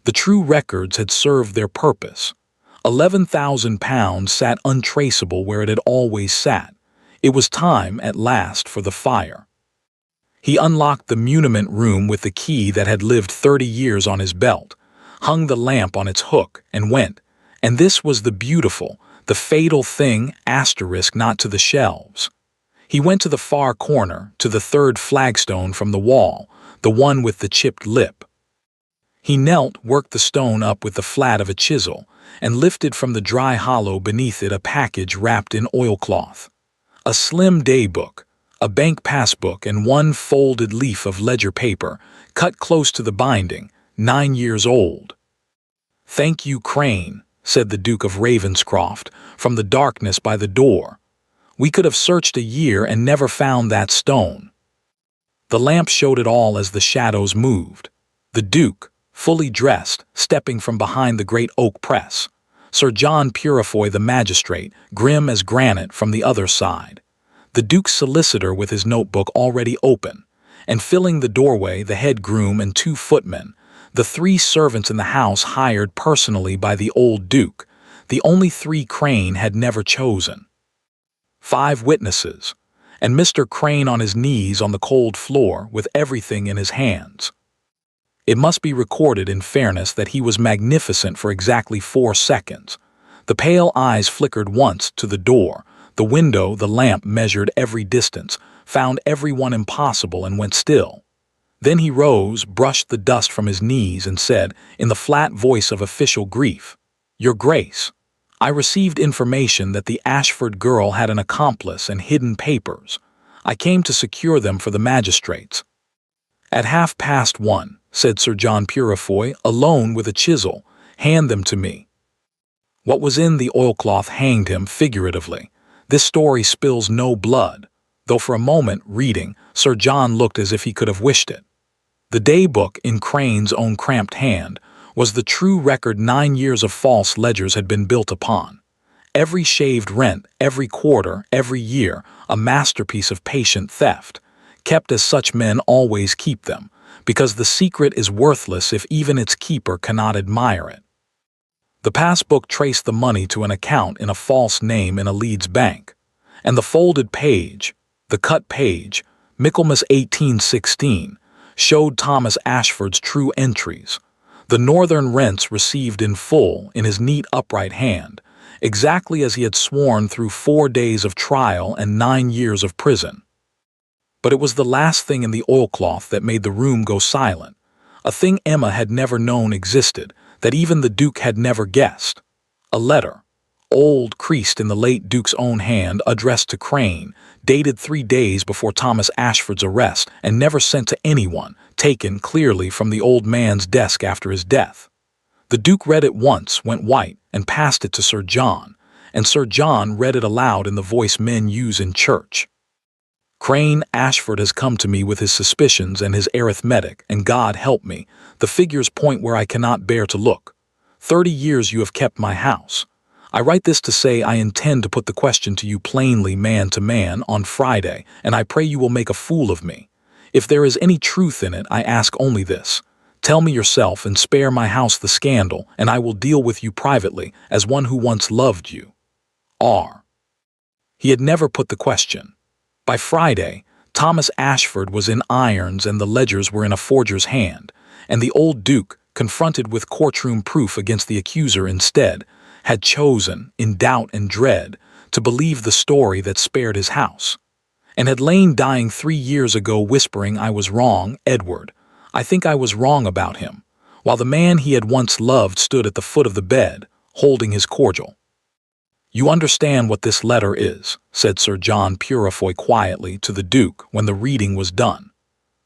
The true records had served their purpose. £11,000 sat untraceable where it had always sat. It was time, at last, for the fire. He unlocked the muniment room with the key that had lived 30 years on his belt, hung the lamp on its hook, and went. And this was the beautiful, the fatal thing, not to the shelves. He went to the far corner, to the 3rd flagstone from the wall, the one with the chipped lip. He knelt, worked the stone up with the flat of a chisel, and lifted from the dry hollow beneath it a package wrapped in oilcloth. A slim day book, a bank passbook, and one folded leaf of ledger paper, cut close to the binding, 9 years old. "Thank you, Crane," said the Duke of Ravenscroft, from the darkness by the door. "We could have searched a year and never found that stone." The lamp showed it all as the shadows moved. The Duke, fully dressed, stepping from behind the great oak press. Sir John Purefoy the magistrate, grim as granite, from the other side. The Duke's solicitor with his notebook already open, and filling the doorway the head groom and 2 footmen, the 3 servants in the house hired personally by the old Duke, the only 3 Crane had never chosen. 5 witnesses, and Mr. Crane on his knees on the cold floor with everything in his hands. It must be recorded in fairness that he was magnificent for exactly 4 seconds. The pale eyes flickered once to the door, the window, the lamp measured every distance, found everyone impossible and went still. Then he rose, brushed the dust from his knees and said, in the flat voice of official grief, "Your Grace, I received information that the Ashford girl had an accomplice and hidden papers. I came to secure them for the magistrates." "At 1:30, said Sir John Purefoy, alone with a chisel. "Hand them to me." What was in the oilcloth hanged him figuratively. This story spills no blood, though for a moment, reading, Sir John looked as if he could have wished it. The daybook, in Crane's own cramped hand, was the true record 9 years of false ledgers had been built upon. Every shaved rent, every quarter, every year, a masterpiece of patient theft, kept as such men always keep them, because the secret is worthless if even its keeper cannot admire it. The passbook traced the money to an account in a false name in a Leeds bank, and the folded page, the cut page, Michaelmas 1816, showed Thomas Ashford's true entries, the northern rents received in full in his neat upright hand, exactly as he had sworn through 4 days of trial and 9 years of prison. But it was the last thing in the oilcloth that made the room go silent, a thing Emma had never known existed, that even the Duke had never guessed. A letter, old, creased in the late Duke's own hand, addressed to Crane, dated 3 days before Thomas Ashford's arrest and never sent to anyone, taken clearly from the old man's desk after his death. The Duke read it once, went white, and passed it to Sir John, and Sir John read it aloud in the voice men use in church. "Crane Ashford has come to me with his suspicions and his arithmetic, and God help me, the figures point where I cannot bear to look. 30 years you have kept my house. I write this to say I intend to put the question to you plainly man to man on Friday, and I pray you will make a fool of me. If there is any truth in it, I ask only this. Tell me yourself and spare my house the scandal, and I will deal with you privately as one who once loved you. R." He had never put the question. By Friday, Thomas Ashford was in irons and the ledgers were in a forger's hand, and the old Duke, confronted with courtroom proof against the accuser instead, had chosen, in doubt and dread, to believe the story that spared his house, and had lain dying 3 years ago whispering, "I was wrong, Edward. I think I was wrong about him," while the man he had once loved stood at the foot of the bed, holding his cordial. "You understand what this letter is," said Sir John Purefoy quietly to the Duke when the reading was done.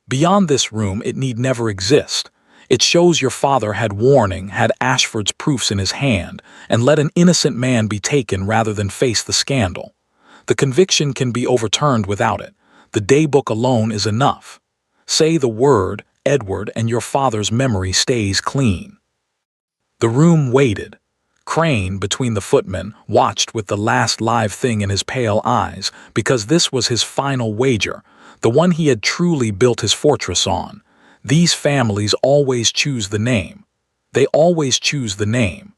"Beyond this room it need never exist. It shows your father had warning, had Ashford's proofs in his hand, and let an innocent man be taken rather than face the scandal. The conviction can be overturned without it. The daybook alone is enough. Say the word, Edward, and your father's memory stays clean." The room waited. Crane, between the footmen, watched with the last live thing in his pale eyes, because this was his final wager, the one he had truly built his fortress on. These families always choose the name. They always choose the name.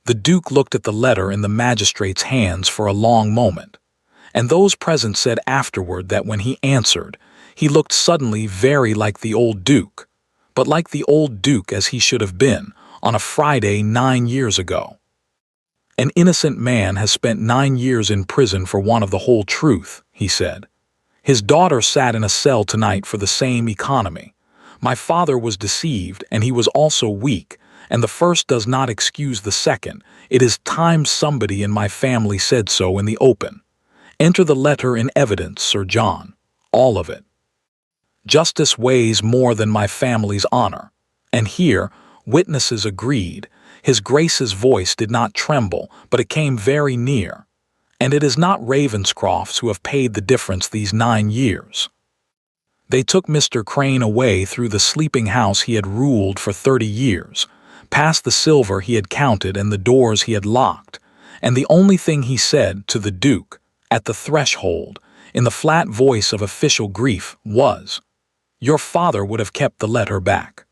The Duke looked at the letter in the magistrate's hands for a long moment, and those present said afterward that when he answered, he looked suddenly very like the old Duke, but like the old Duke as he should have been, on a Friday 9 years ago. "An innocent man has spent 9 years in prison for want of the whole truth," he said. "His daughter sat in a cell tonight for the same economy. My father was deceived, and he was also weak, and the first does not excuse the second. It is time somebody in my family said so in the open. Enter the letter in evidence, Sir John, all of it. Justice weighs more than my family's honor." And here, witnesses agreed. His Grace's voice did not tremble, but it came very near. "And it is not Ravenscroft's who have paid the difference these 9 years. They took Mr. Crane away through the sleeping house he had ruled for 30 years, past the silver he had counted and the doors he had locked, and the only thing he said to the Duke, at the threshold, in the flat voice of official grief, was, 'Your father would have kept the letter back.'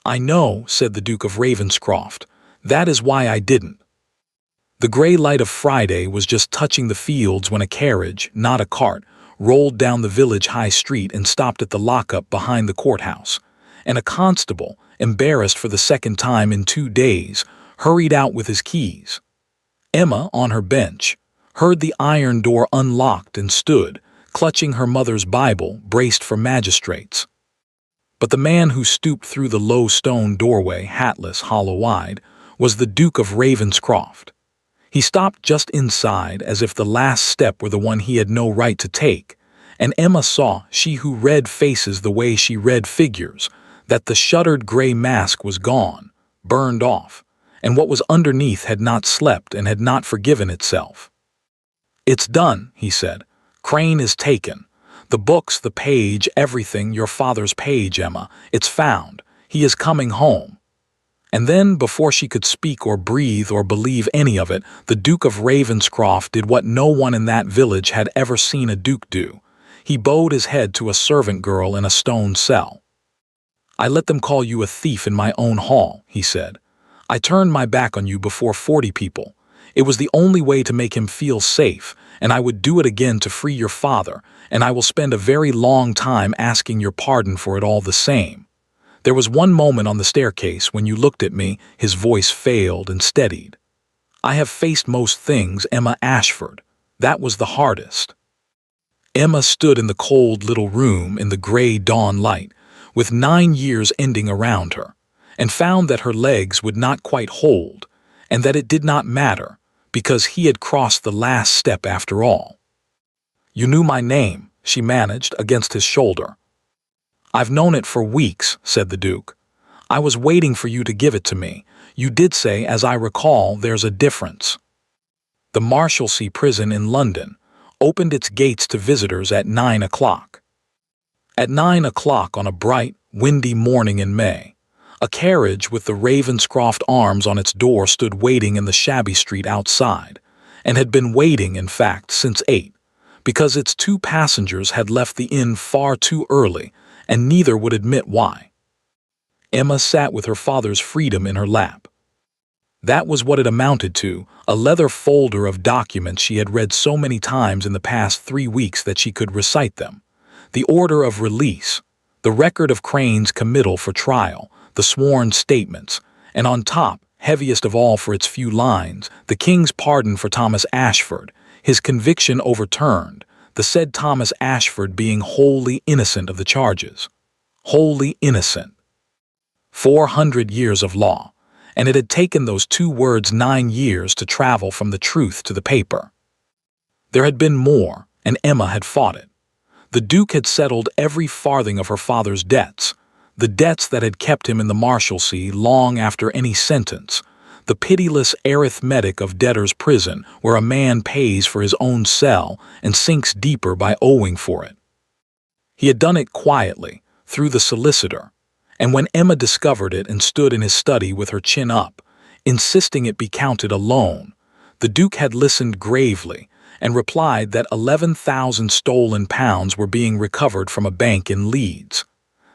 'I know,' said the Duke of Ravenscroft. 'That is why I didn't.' The gray light of Friday was just touching the fields when a carriage, not a cart, rolled down the village high street and stopped at the lockup behind the courthouse, and a constable, embarrassed for the second time in 2 days, hurried out with his keys. Emma, on her bench, heard the iron door unlocked and stood, clutching her mother's Bible, braced for magistrates. But the man who stooped through the low stone doorway, hatless, hollow-eyed, was the Duke of Ravenscroft. He stopped just inside, as if the last step were the one he had no right to take, and Emma saw, she who read faces the way she read figures, that the shuttered gray mask was gone, burned off, and what was underneath had not slept and had not forgiven itself. "It's done," he said. "Crane is taken. The books, the page, everything, your father's page, Emma. It's found. He is coming home." And then, before she could speak or breathe or believe any of it, the Duke of Ravenscroft did what no one in that village had ever seen a duke do. He bowed his head to a servant girl in a stone cell. "I let them call you a thief in my own hall," he said. "I turned my back on you before 40 people. It was the only way to make him feel safe, and I would do it again to free your father, and I will spend a very long time asking your pardon for it all the same. There was one moment on the staircase when you looked at me," his voice failed and steadied. "I have faced most things, Emma Ashford. That was the hardest." Emma stood in the cold little room in the gray dawn light, with 9 years ending around her, and found that her legs would not quite hold, and that it did not matter, because he had crossed the last step after all. "You knew my name," she managed, against his shoulder. "I've known it for weeks," said the Duke. "I was waiting for you to give it to me. You did say, as I recall, there's a difference." The Marshalsea prison in London opened its gates to visitors at 9 o'clock. At 9 o'clock on a bright, windy morning in May, a carriage with the Ravenscroft arms on its door stood waiting in the shabby street outside, and had been waiting, in fact, since 8, because its 2 passengers had left the inn far too early, and neither would admit why. Emma sat with her father's freedom in her lap. That was what it amounted to, a leather folder of documents she had read so many times in the past 3 weeks that she could recite them. The order of release, the record of Crane's committal for trial, the sworn statements, and on top, heaviest of all for its few lines, the King's pardon for Thomas Ashford, his conviction overturned, the said Thomas Ashford being wholly innocent of the charges. Wholly innocent. 400 years of law, and it had taken those 2 words 9 years to travel from the truth to the paper. There had been more, and Emma had fought it. The Duke had settled every farthing of her father's debts, the debts that had kept him in the Marshalsea long after any sentence, the pitiless arithmetic of debtor's prison where a man pays for his own cell and sinks deeper by owing for it. He had done it quietly, through the solicitor, and when Emma discovered it and stood in his study with her chin up, insisting it be counted a loan, the Duke had listened gravely and replied that 11,000 stolen pounds were being recovered from a bank in Leeds,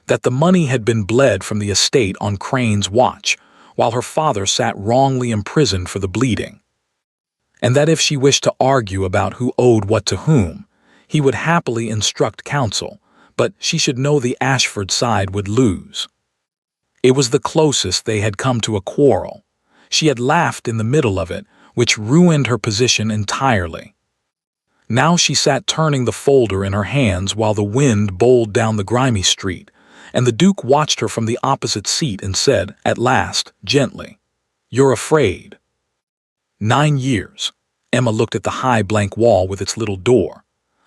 that the money had been bled from the estate on Crane's watch, while her father sat wrongly imprisoned for the bleeding, and that if she wished to argue about who owed what to whom, he would happily instruct counsel, but she should know the Ashford side would lose. It was the closest they had come to a quarrel. She had laughed in the middle of it, which ruined her position entirely. Now she sat turning the folder in her hands while the wind bowled down the grimy street, and the Duke watched her from the opposite seat and said, at last, gently, "You're afraid." 9 years. Emma looked at the high blank wall with its little door.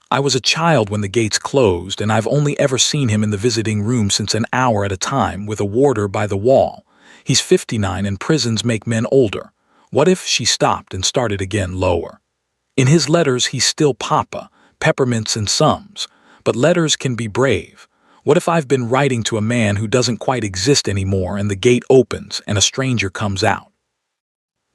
"I was a child when the gates closed, and I've only ever seen him in the visiting room since an hour at a time, with a warder by the wall. He's 59 and prisons make men older. What if," she stopped and started again lower. "In his letters he's still Papa, peppermints and sums, but letters can be brave. What if I've been writing to a man who doesn't quite exist anymore and the gate opens and a stranger comes out?"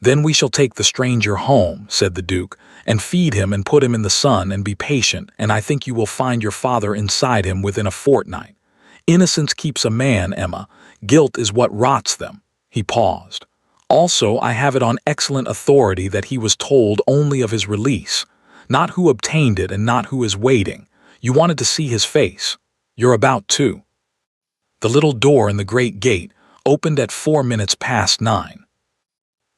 "Then we shall take the stranger home," said the Duke, "and feed him and put him in the sun and be patient, and I think you will find your father inside him within a fortnight. Innocence keeps a man, Emma. Guilt is what rots them." He paused. "Also, I have it on excellent authority that he was told only of his release, not who obtained it and not who is waiting. You wanted to see his face. You're about to." The little door in the great gate opened at 4 minutes past 9.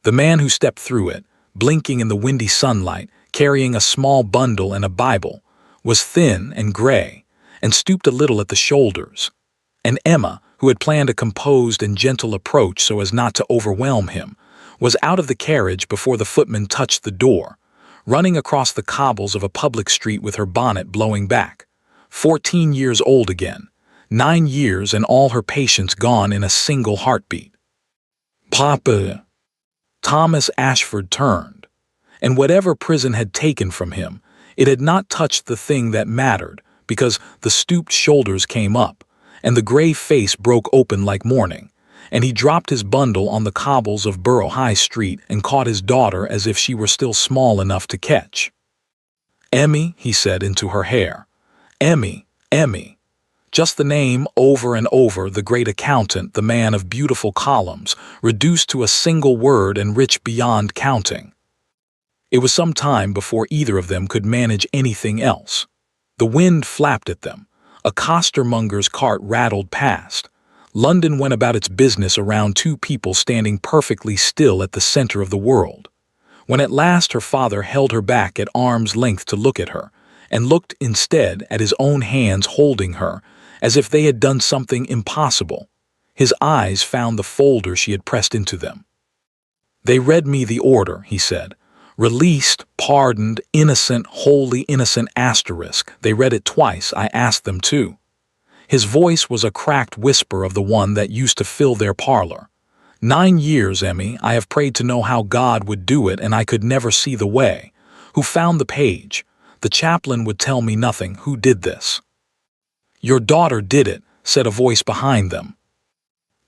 The man who stepped through it, blinking in the windy sunlight, carrying a small bundle and a Bible, was thin and gray, and stooped a little at the shoulders. And Emma, who had planned a composed and gentle approach so as not to overwhelm him, was out of the carriage before the footman touched the door, running across the cobbles of a public street with her bonnet blowing back. 14 years old again, 9 years and all her patience gone in a single heartbeat. "Papa!" Thomas Ashford turned, and whatever prison had taken from him, it had not touched the thing that mattered, because the stooped shoulders came up, and the gray face broke open like morning, and he dropped his bundle on the cobbles of Borough High Street and caught his daughter as if she were still small enough to catch. "Emmy," he said into her hair. "Emmy, Emmy." Just the name over and over, the great accountant, the man of beautiful columns, reduced to a single word and rich beyond counting. It was some time before either of them could manage anything else. The wind flapped at them. A costermonger's cart rattled past. London went about its business around two people standing perfectly still at the center of the world. When at last her father held her back at arm's length to look at her, and looked instead at his own hands holding her, as if they had done something impossible, his eyes found the folder she had pressed into them. "They read me the order," he said. "Released, pardoned, innocent, wholly innocent asterisk. They read it twice. I asked them to." His voice was a cracked whisper of the one that used to fill their parlor. 9 years, Emmy, I have prayed to know how God would do it, and I could never see the way. Who found the page? The chaplain would tell me nothing. Who did this?" "Your daughter did it," said a voice behind them.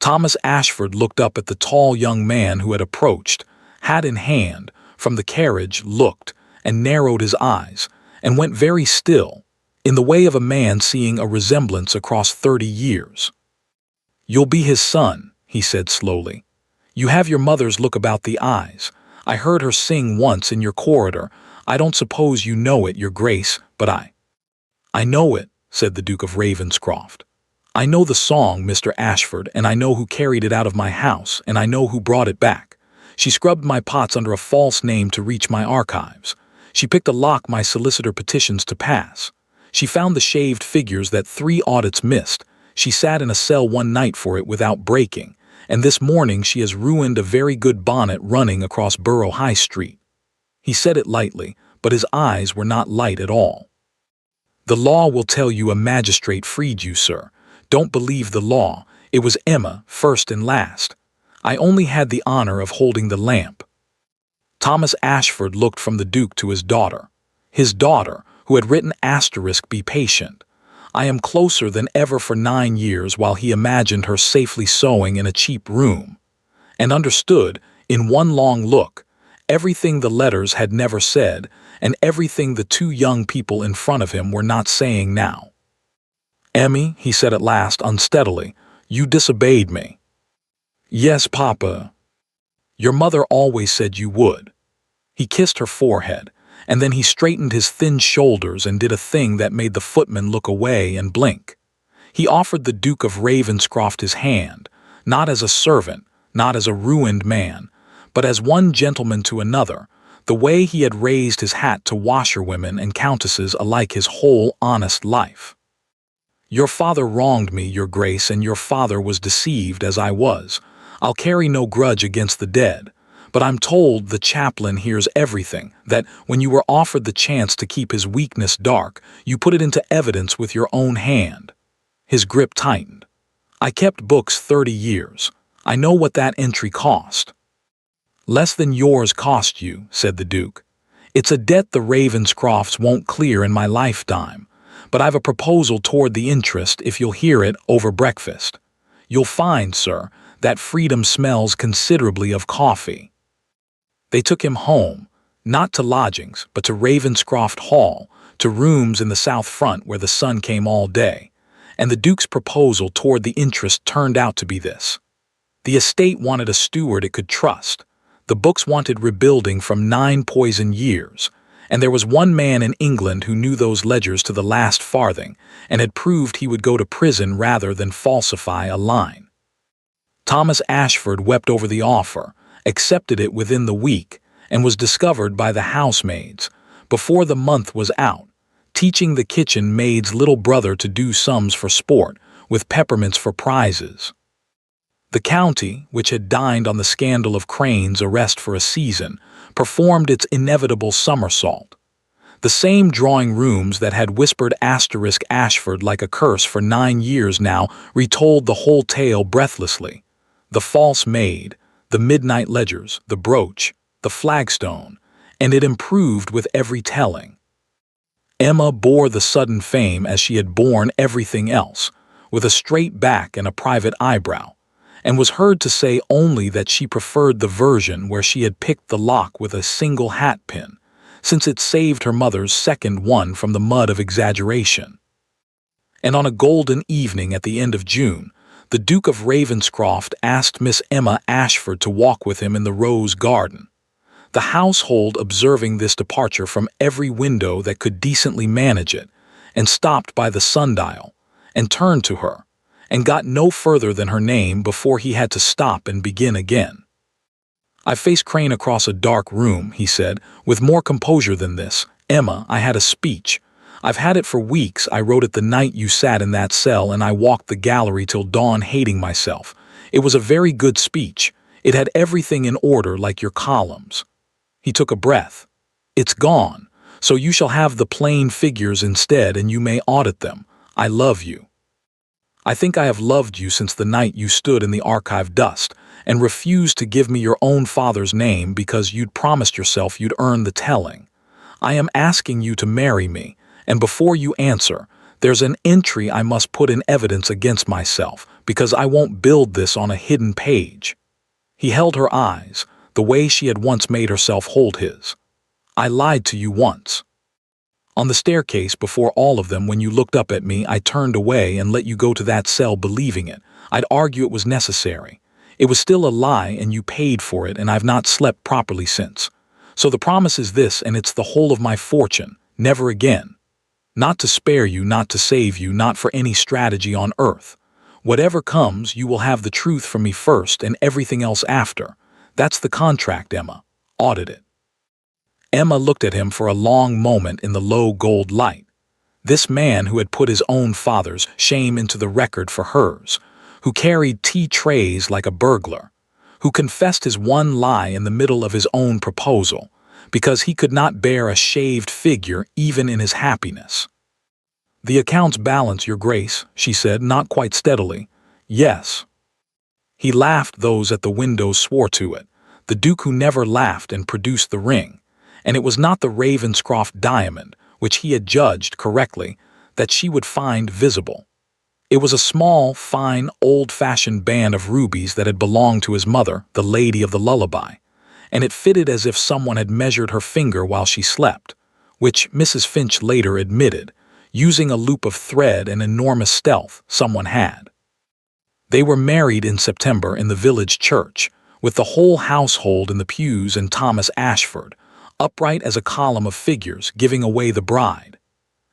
Thomas Ashford looked up at the tall young man who had approached, hat in hand, from the carriage, looked, and narrowed his eyes, and went very still, in the way of a man seeing a resemblance across 30 years. "You'll be his son," he said slowly. "You have your mother's look about the eyes. I heard her sing once in your corridor. I don't suppose you know it, your grace, but I know it," said the Duke of Ravenscroft. "I know the song, Mr. Ashford, and I know who carried it out of my house, and I know who brought it back. She scrubbed my pots under a false name to reach my archives. She picked a lock my solicitor petitions to pass. She found the shaved figures that 3 audits missed. She sat in a cell one night for it without breaking, and this morning she has ruined a very good bonnet running across Borough High Street." He said it lightly, but his eyes were not light at all. "The law will tell you a magistrate freed you, sir. Don't believe the law. It was Emma, first and last. I only had the honor of holding the lamp." Thomas Ashford looked from the Duke to his daughter, who had written asterisk, "Be patient." "I am closer than ever for 9 years," while he imagined her safely sewing in a cheap room, and understood, in one long look, everything the letters had never said, and everything the 2 young people in front of him were not saying now. "Emmy," he said at last unsteadily, "you disobeyed me." "Yes, Papa." "Your mother always said you would." He kissed her forehead, and then he straightened his thin shoulders and did a thing that made the footman look away and blink. He offered the Duke of Ravenscroft his hand, not as a servant, not as a ruined man, but as one gentleman to another, the way he had raised his hat to washerwomen and countesses alike his whole honest life. "Your father wronged me, your grace, and your father was deceived as I was. I'll carry no grudge against the dead, but I'm told the chaplain hears everything, that when you were offered the chance to keep his weakness dark, you put it into evidence with your own hand." His grip tightened. "I kept books 30 years. I know what that entry cost." "Less than yours cost you," said the Duke. "It's a debt the Ravenscrofts won't clear in my lifetime, but I've a proposal toward the interest if you'll hear it over breakfast. You'll find, sir, that freedom smells considerably of coffee." They took him home, not to lodgings, but to Ravenscroft Hall, to rooms in the south front where the sun came all day, and the Duke's proposal toward the interest turned out to be this. The estate wanted a steward it could trust. The books wanted rebuilding from 9 poisoned years, and there was one man in England who knew those ledgers to the last farthing and had proved he would go to prison rather than falsify a line. Thomas Ashford wept over the offer, accepted it within the week, and was discovered by the housemaids before the month was out, teaching the kitchen maid's little brother to do sums for sport, with peppermints for prizes. The county, which had dined on the scandal of Crane's arrest for a season, performed its inevitable somersault. The same drawing rooms that had whispered *Ashford like a curse for 9 years now retold the whole tale breathlessly. The false maid, the midnight ledgers, the brooch, the flagstone, and it improved with every telling. Emma bore the sudden fame as she had borne everything else, with a straight back and a private eyebrow, and was heard to say only that she preferred the version where she had picked the lock with a single hat pin, since it saved her mother's second one from the mud of exaggeration. And on a golden evening at the end of June, the Duke of Ravenscroft asked Miss Emma Ashford to walk with him in the rose garden. The household observing this departure from every window that could decently manage it, and stopped by the sundial, and turned to her, and got no further than her name before he had to stop and begin again. I faced Crane across a dark room, he said, with more composure than this. Emma, I had a speech. I've had it for weeks. I wrote it the night you sat in that cell, and I walked the gallery till dawn hating myself. It was a very good speech. It had everything in order like your columns. He took a breath. It's gone, so you shall have the plain figures instead, and you may audit them. I love you. I think I have loved you since the night you stood in the archive dust and refused to give me your own father's name because you'd promised yourself you'd earn the telling. I am asking you to marry me, and before you answer, there's an entry I must put in evidence against myself, because I won't build this on a hidden page. He held her eyes, the way she had once made herself hold his. I lied to you once. On the staircase before all of them, when you looked up at me, I turned away and let you go to that cell believing it. I'd argue it was necessary. It was still a lie, and you paid for it, and I've not slept properly since. So the promise is this, and it's the whole of my fortune, never again. Not to spare you, not to save you, not for any strategy on earth. Whatever comes, you will have the truth from me first and everything else after. That's the contract, Emma. Audit it. Emma looked at him for a long moment in the low gold light. This man who had put his own father's shame into the record for hers, who carried tea trays like a burglar, who confessed his one lie in the middle of his own proposal, because he could not bear a shaved figure even in his happiness. The accounts balance, your grace, she said, not quite steadily. Yes. He laughed. Those at the windows swore to it. The Duke, who never laughed, and produced the ring. And it was not the Ravenscroft diamond, which he had judged correctly, that she would find visible. It was a small, fine, old-fashioned band of rubies that had belonged to his mother, the Lady of the Lullaby, and it fitted as if someone had measured her finger while she slept, which Mrs. Finch later admitted, using a loop of thread and enormous stealth someone had. They were married in September in the village church, with the whole household in the pews, and Thomas Ashford, upright as a column of figures, giving away the bride.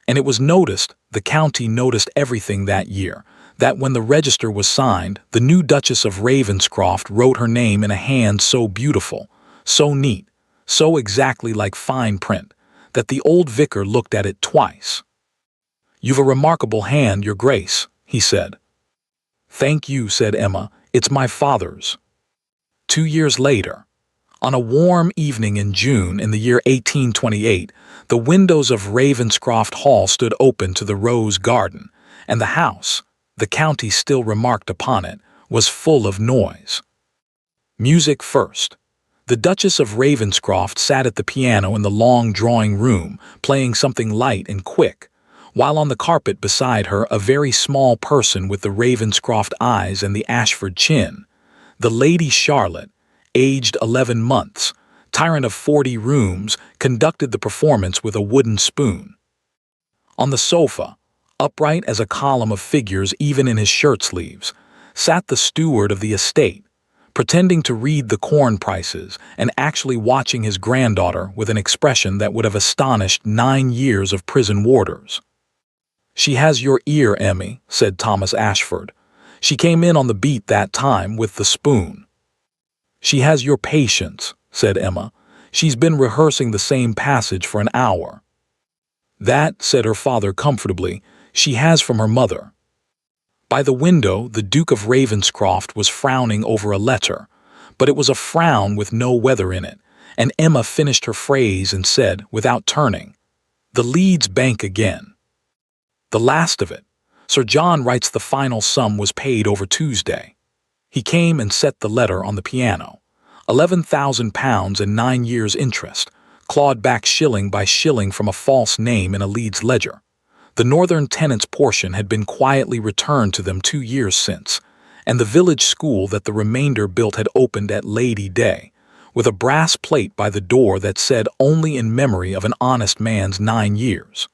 And it was noticed, the county noticed everything that year, that when the register was signed, the new Duchess of Ravenscroft wrote her name in a hand so beautiful, so neat, so exactly like fine print, that the old vicar looked at it twice. "You've a remarkable hand, your grace," he said. "Thank you," said Emma. "It's my father's." 2 years later, on a warm evening in June in the year 1828, the windows of Ravenscroft Hall stood open to the rose garden, and the house, the county still remarked upon it, was full of noise. Music first. The Duchess of Ravenscroft sat at the piano in the long drawing room, playing something light and quick, while on the carpet beside her a very small person with the Ravenscroft eyes and the Ashford chin, the Lady Charlotte, aged 11 months, tyrant of 40 rooms, conducted the performance with a wooden spoon. On the sofa, upright as a column of figures even in his shirt sleeves, sat the steward of the estate, pretending to read the corn prices and actually watching his granddaughter with an expression that would have astonished 9 years of prison warders. "She has your ear, Emmy," said Thomas Ashford. "She came in on the beat that time with the spoon." "She has your patience," said Emma. She's been rehearsing the same passage for an hour." "That," said her father comfortably, "she has from her mother." By the window, the Duke of Ravenscroft was frowning over a letter, but it was a frown with no weather in it, and Emma finished her phrase and said, without turning, "The Leeds Bank again." "The last of it. Sir John writes the final sum was paid over Tuesday." He came and set the letter on the piano. £11,000 and 9 years' interest, clawed back shilling by shilling from a false name in a Leeds ledger. The northern tenants' portion had been quietly returned to them 2 years since, and the village school that the remainder built had opened at Lady Day, with a brass plate by the door that said "Only in memory of an honest man's 9 years."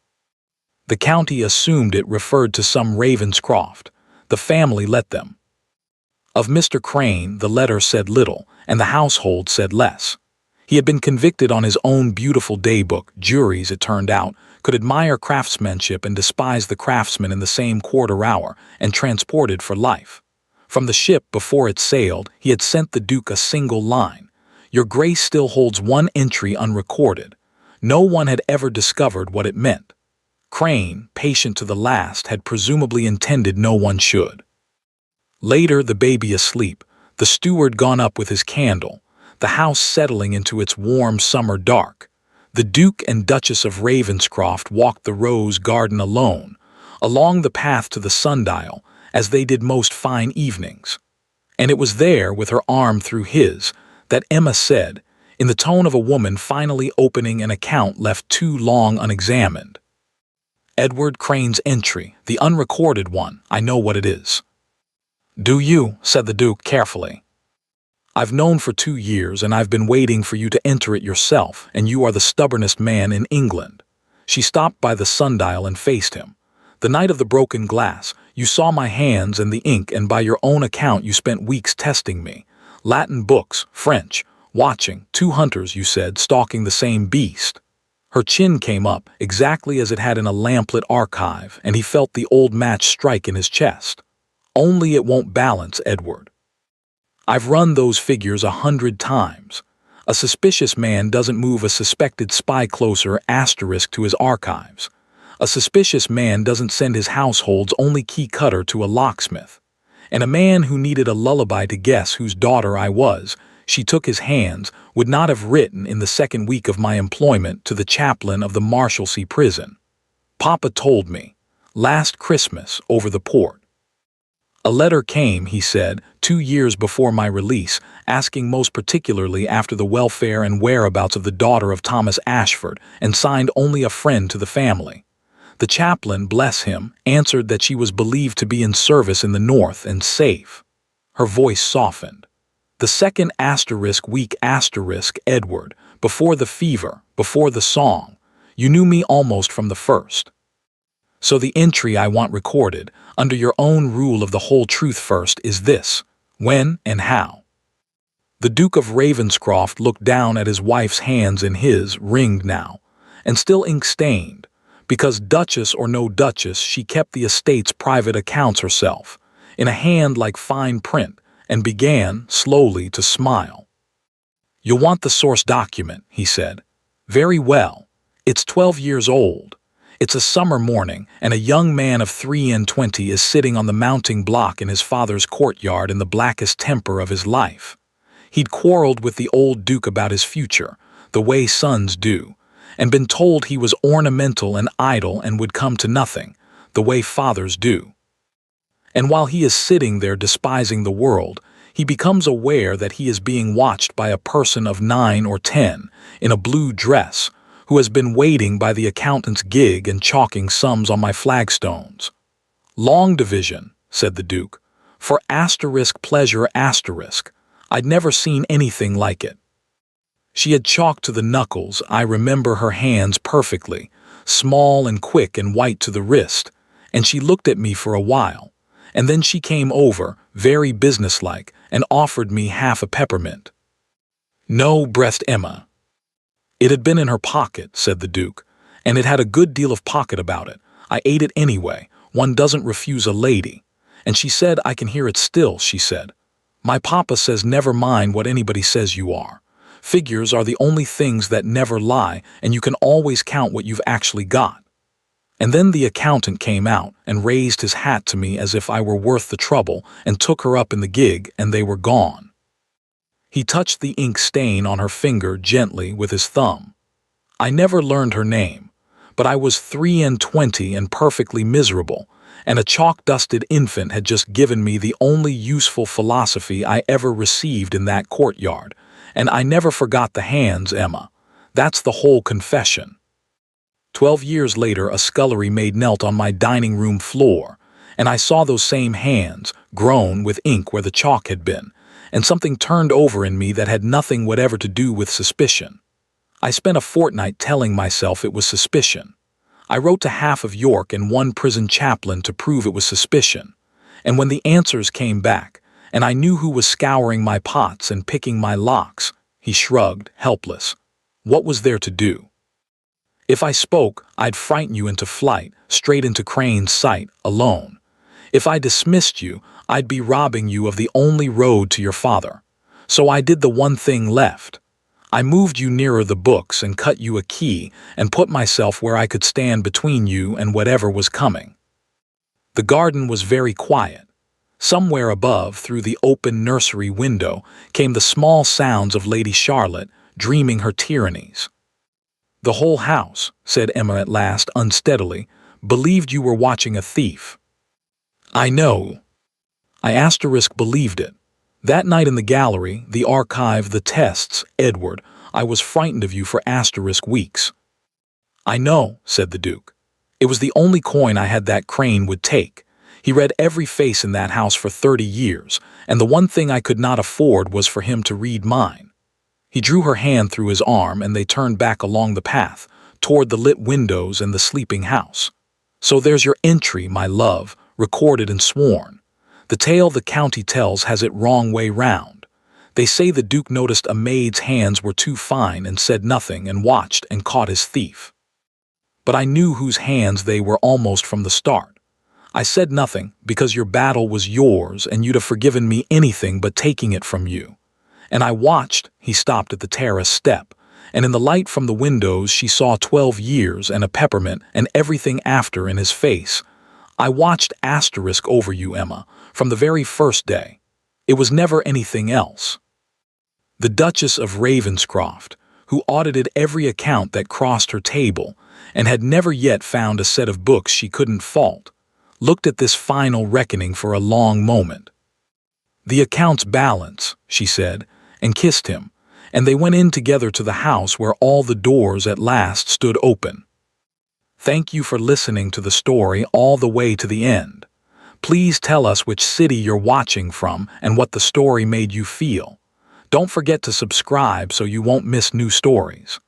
The county assumed it referred to some Ravenscroft. The family let them. Of Mr. Crane, the letter said little, and the household said less. He had been convicted on his own beautiful daybook. Juries, it turned out, could admire craftsmanship and despise the craftsman in the same quarter hour, and transported for life. From the ship before it sailed, he had sent the Duke a single line: "Your Grace still holds one entry unrecorded." No one had ever discovered what it meant. Crane, patient to the last, had presumably intended no one should. Later, the baby asleep, the steward gone up with his candle, the house settling into its warm summer dark. The Duke and Duchess of Ravenscroft walked the rose garden alone, along the path to the sundial, as they did most fine evenings. And it was there, with her arm through his, that Emma said, in the tone of a woman finally opening an account left too long unexamined, "Edward Crane's entry, the unrecorded one, I know what it is." "Do you?" said the Duke carefully. "I've known for 2 years, and I've been waiting for you to enter it yourself, and you are the stubbornest man in England." She stopped by the sundial and faced him. "The night of the broken glass, you saw my hands and the ink, and by your own account you spent weeks testing me. Latin books, French, watching, 2 hunters, you said, stalking the same beast." Her chin came up, exactly as it had in a lamplit archive, and he felt the old match strike in his chest. "Only it won't balance, Edward. I've run those figures 100 times. A suspicious man doesn't move a suspected spy closer * to his archives. A suspicious man doesn't send his household's only key cutter to a locksmith. And a man who needed a lullaby to guess whose daughter I was, she took his hands, would not have written in the 2nd week of my employment to the chaplain of the Marshalsea prison. Papa told me. Last Christmas, over the port. A letter came, he said, 2 years before my release, asking most particularly after the welfare and whereabouts of the daughter of Thomas Ashford, and signed only a friend to the family. The chaplain, bless him, answered that she was believed to be in service in the north and safe. Her voice softened. The 2nd week Edward, before the fever, before the song. You knew me almost from the first. So the entry I want recorded, under your own rule of the whole truth first, is this: when and how. The Duke of Ravenscroft looked down at his wife's hands in his, ringed now, and still ink-stained. Because Duchess or no Duchess, she kept the estate's private accounts herself, in a hand like fine print, and began, slowly, to smile. "You'll want the source document," he said. "Very well. It's 12 years old. It's a summer morning, and a young man of 23 is sitting on the mounting block in his father's courtyard in the blackest temper of his life. He'd quarreled with the old Duke about his future, the way sons do, and been told he was ornamental and idle and would come to nothing, the way fathers do. And while he is sitting there despising the world, he becomes aware that he is being watched by a person of 9 or 10, in a blue dress, who has been waiting by the accountant's gig and chalking sums on my flagstones. Long division, said the Duke, for pleasure. I'd never seen anything like it. She had chalked to the knuckles. I remember her hands perfectly, small and quick and white to the wrist, and she looked at me for a while, and then she came over, very businesslike, and offered me half a peppermint. No, breathed Emma. It had been in her pocket, said the Duke, and it had a good deal of pocket about it. I ate it anyway. One doesn't refuse a lady. And she said, I can hear it still, she said. My papa says never mind what anybody says you are. Figures are the only things that never lie, and you can always count what you've actually got. And then the accountant came out and raised his hat to me as if I were worth the trouble and took her up in the gig, and they were gone. He touched the ink stain on her finger gently with his thumb. I never learned her name, but I was 23 and perfectly miserable, and a chalk-dusted infant had just given me the only useful philosophy I ever received in that courtyard, and I never forgot the hands, Emma. That's the whole confession. 12 years later, a scullery maid knelt on my dining room floor, and I saw those same hands, grown with ink where the chalk had been, and something turned over in me that had nothing whatever to do with suspicion. I spent a fortnight telling myself it was suspicion. I wrote to half of York and one prison chaplain to prove it was suspicion. And when the answers came back, and I knew who was scouring my pots and picking my locks, he shrugged, helpless. What was there to do? If I spoke, I'd frighten you into flight, straight into Crane's sight, alone. If I dismissed you, I'd be robbing you of the only road to your father. So I did the one thing left. I moved you nearer the books and cut you a key and put myself where I could stand between you and whatever was coming. The garden was very quiet. Somewhere above, through the open nursery window, came the small sounds of Lady Charlotte dreaming her tyrannies. The whole house, said Emma at last unsteadily, believed you were watching a thief. I know. I believed it. That night in the gallery, the archive, the tests, Edward, I was frightened of you for weeks. I know, said the Duke. It was the only coin I had that Crane would take. He read every face in that house for 30 years, and the one thing I could not afford was for him to read mine. He drew her hand through his arm, and they turned back along the path, toward the lit windows and the sleeping house. So there's your entry, my love, recorded and sworn. The tale the county tells has it wrong way round. They say the Duke noticed a maid's hands were too fine and said nothing and watched and caught his thief. But I knew whose hands they were almost from the start. I said nothing because your battle was yours and you'd have forgiven me anything but taking it from you. And I watched, he stopped at the terrace step, and in the light from the windows she saw 12 years and a peppermint and everything after in his face. I watched over you, Emma, from the very first day. It was never anything else. The Duchess of Ravenscroft, who audited every account that crossed her table and had never yet found a set of books she couldn't fault, looked at this final reckoning for a long moment. The accounts balance, she said, and kissed him, and they went in together to the house where all the doors at last stood open. Thank you for listening to the story all the way to the end. Please tell us which city you're watching from and what the story made you feel. Don't forget to subscribe so you won't miss new stories.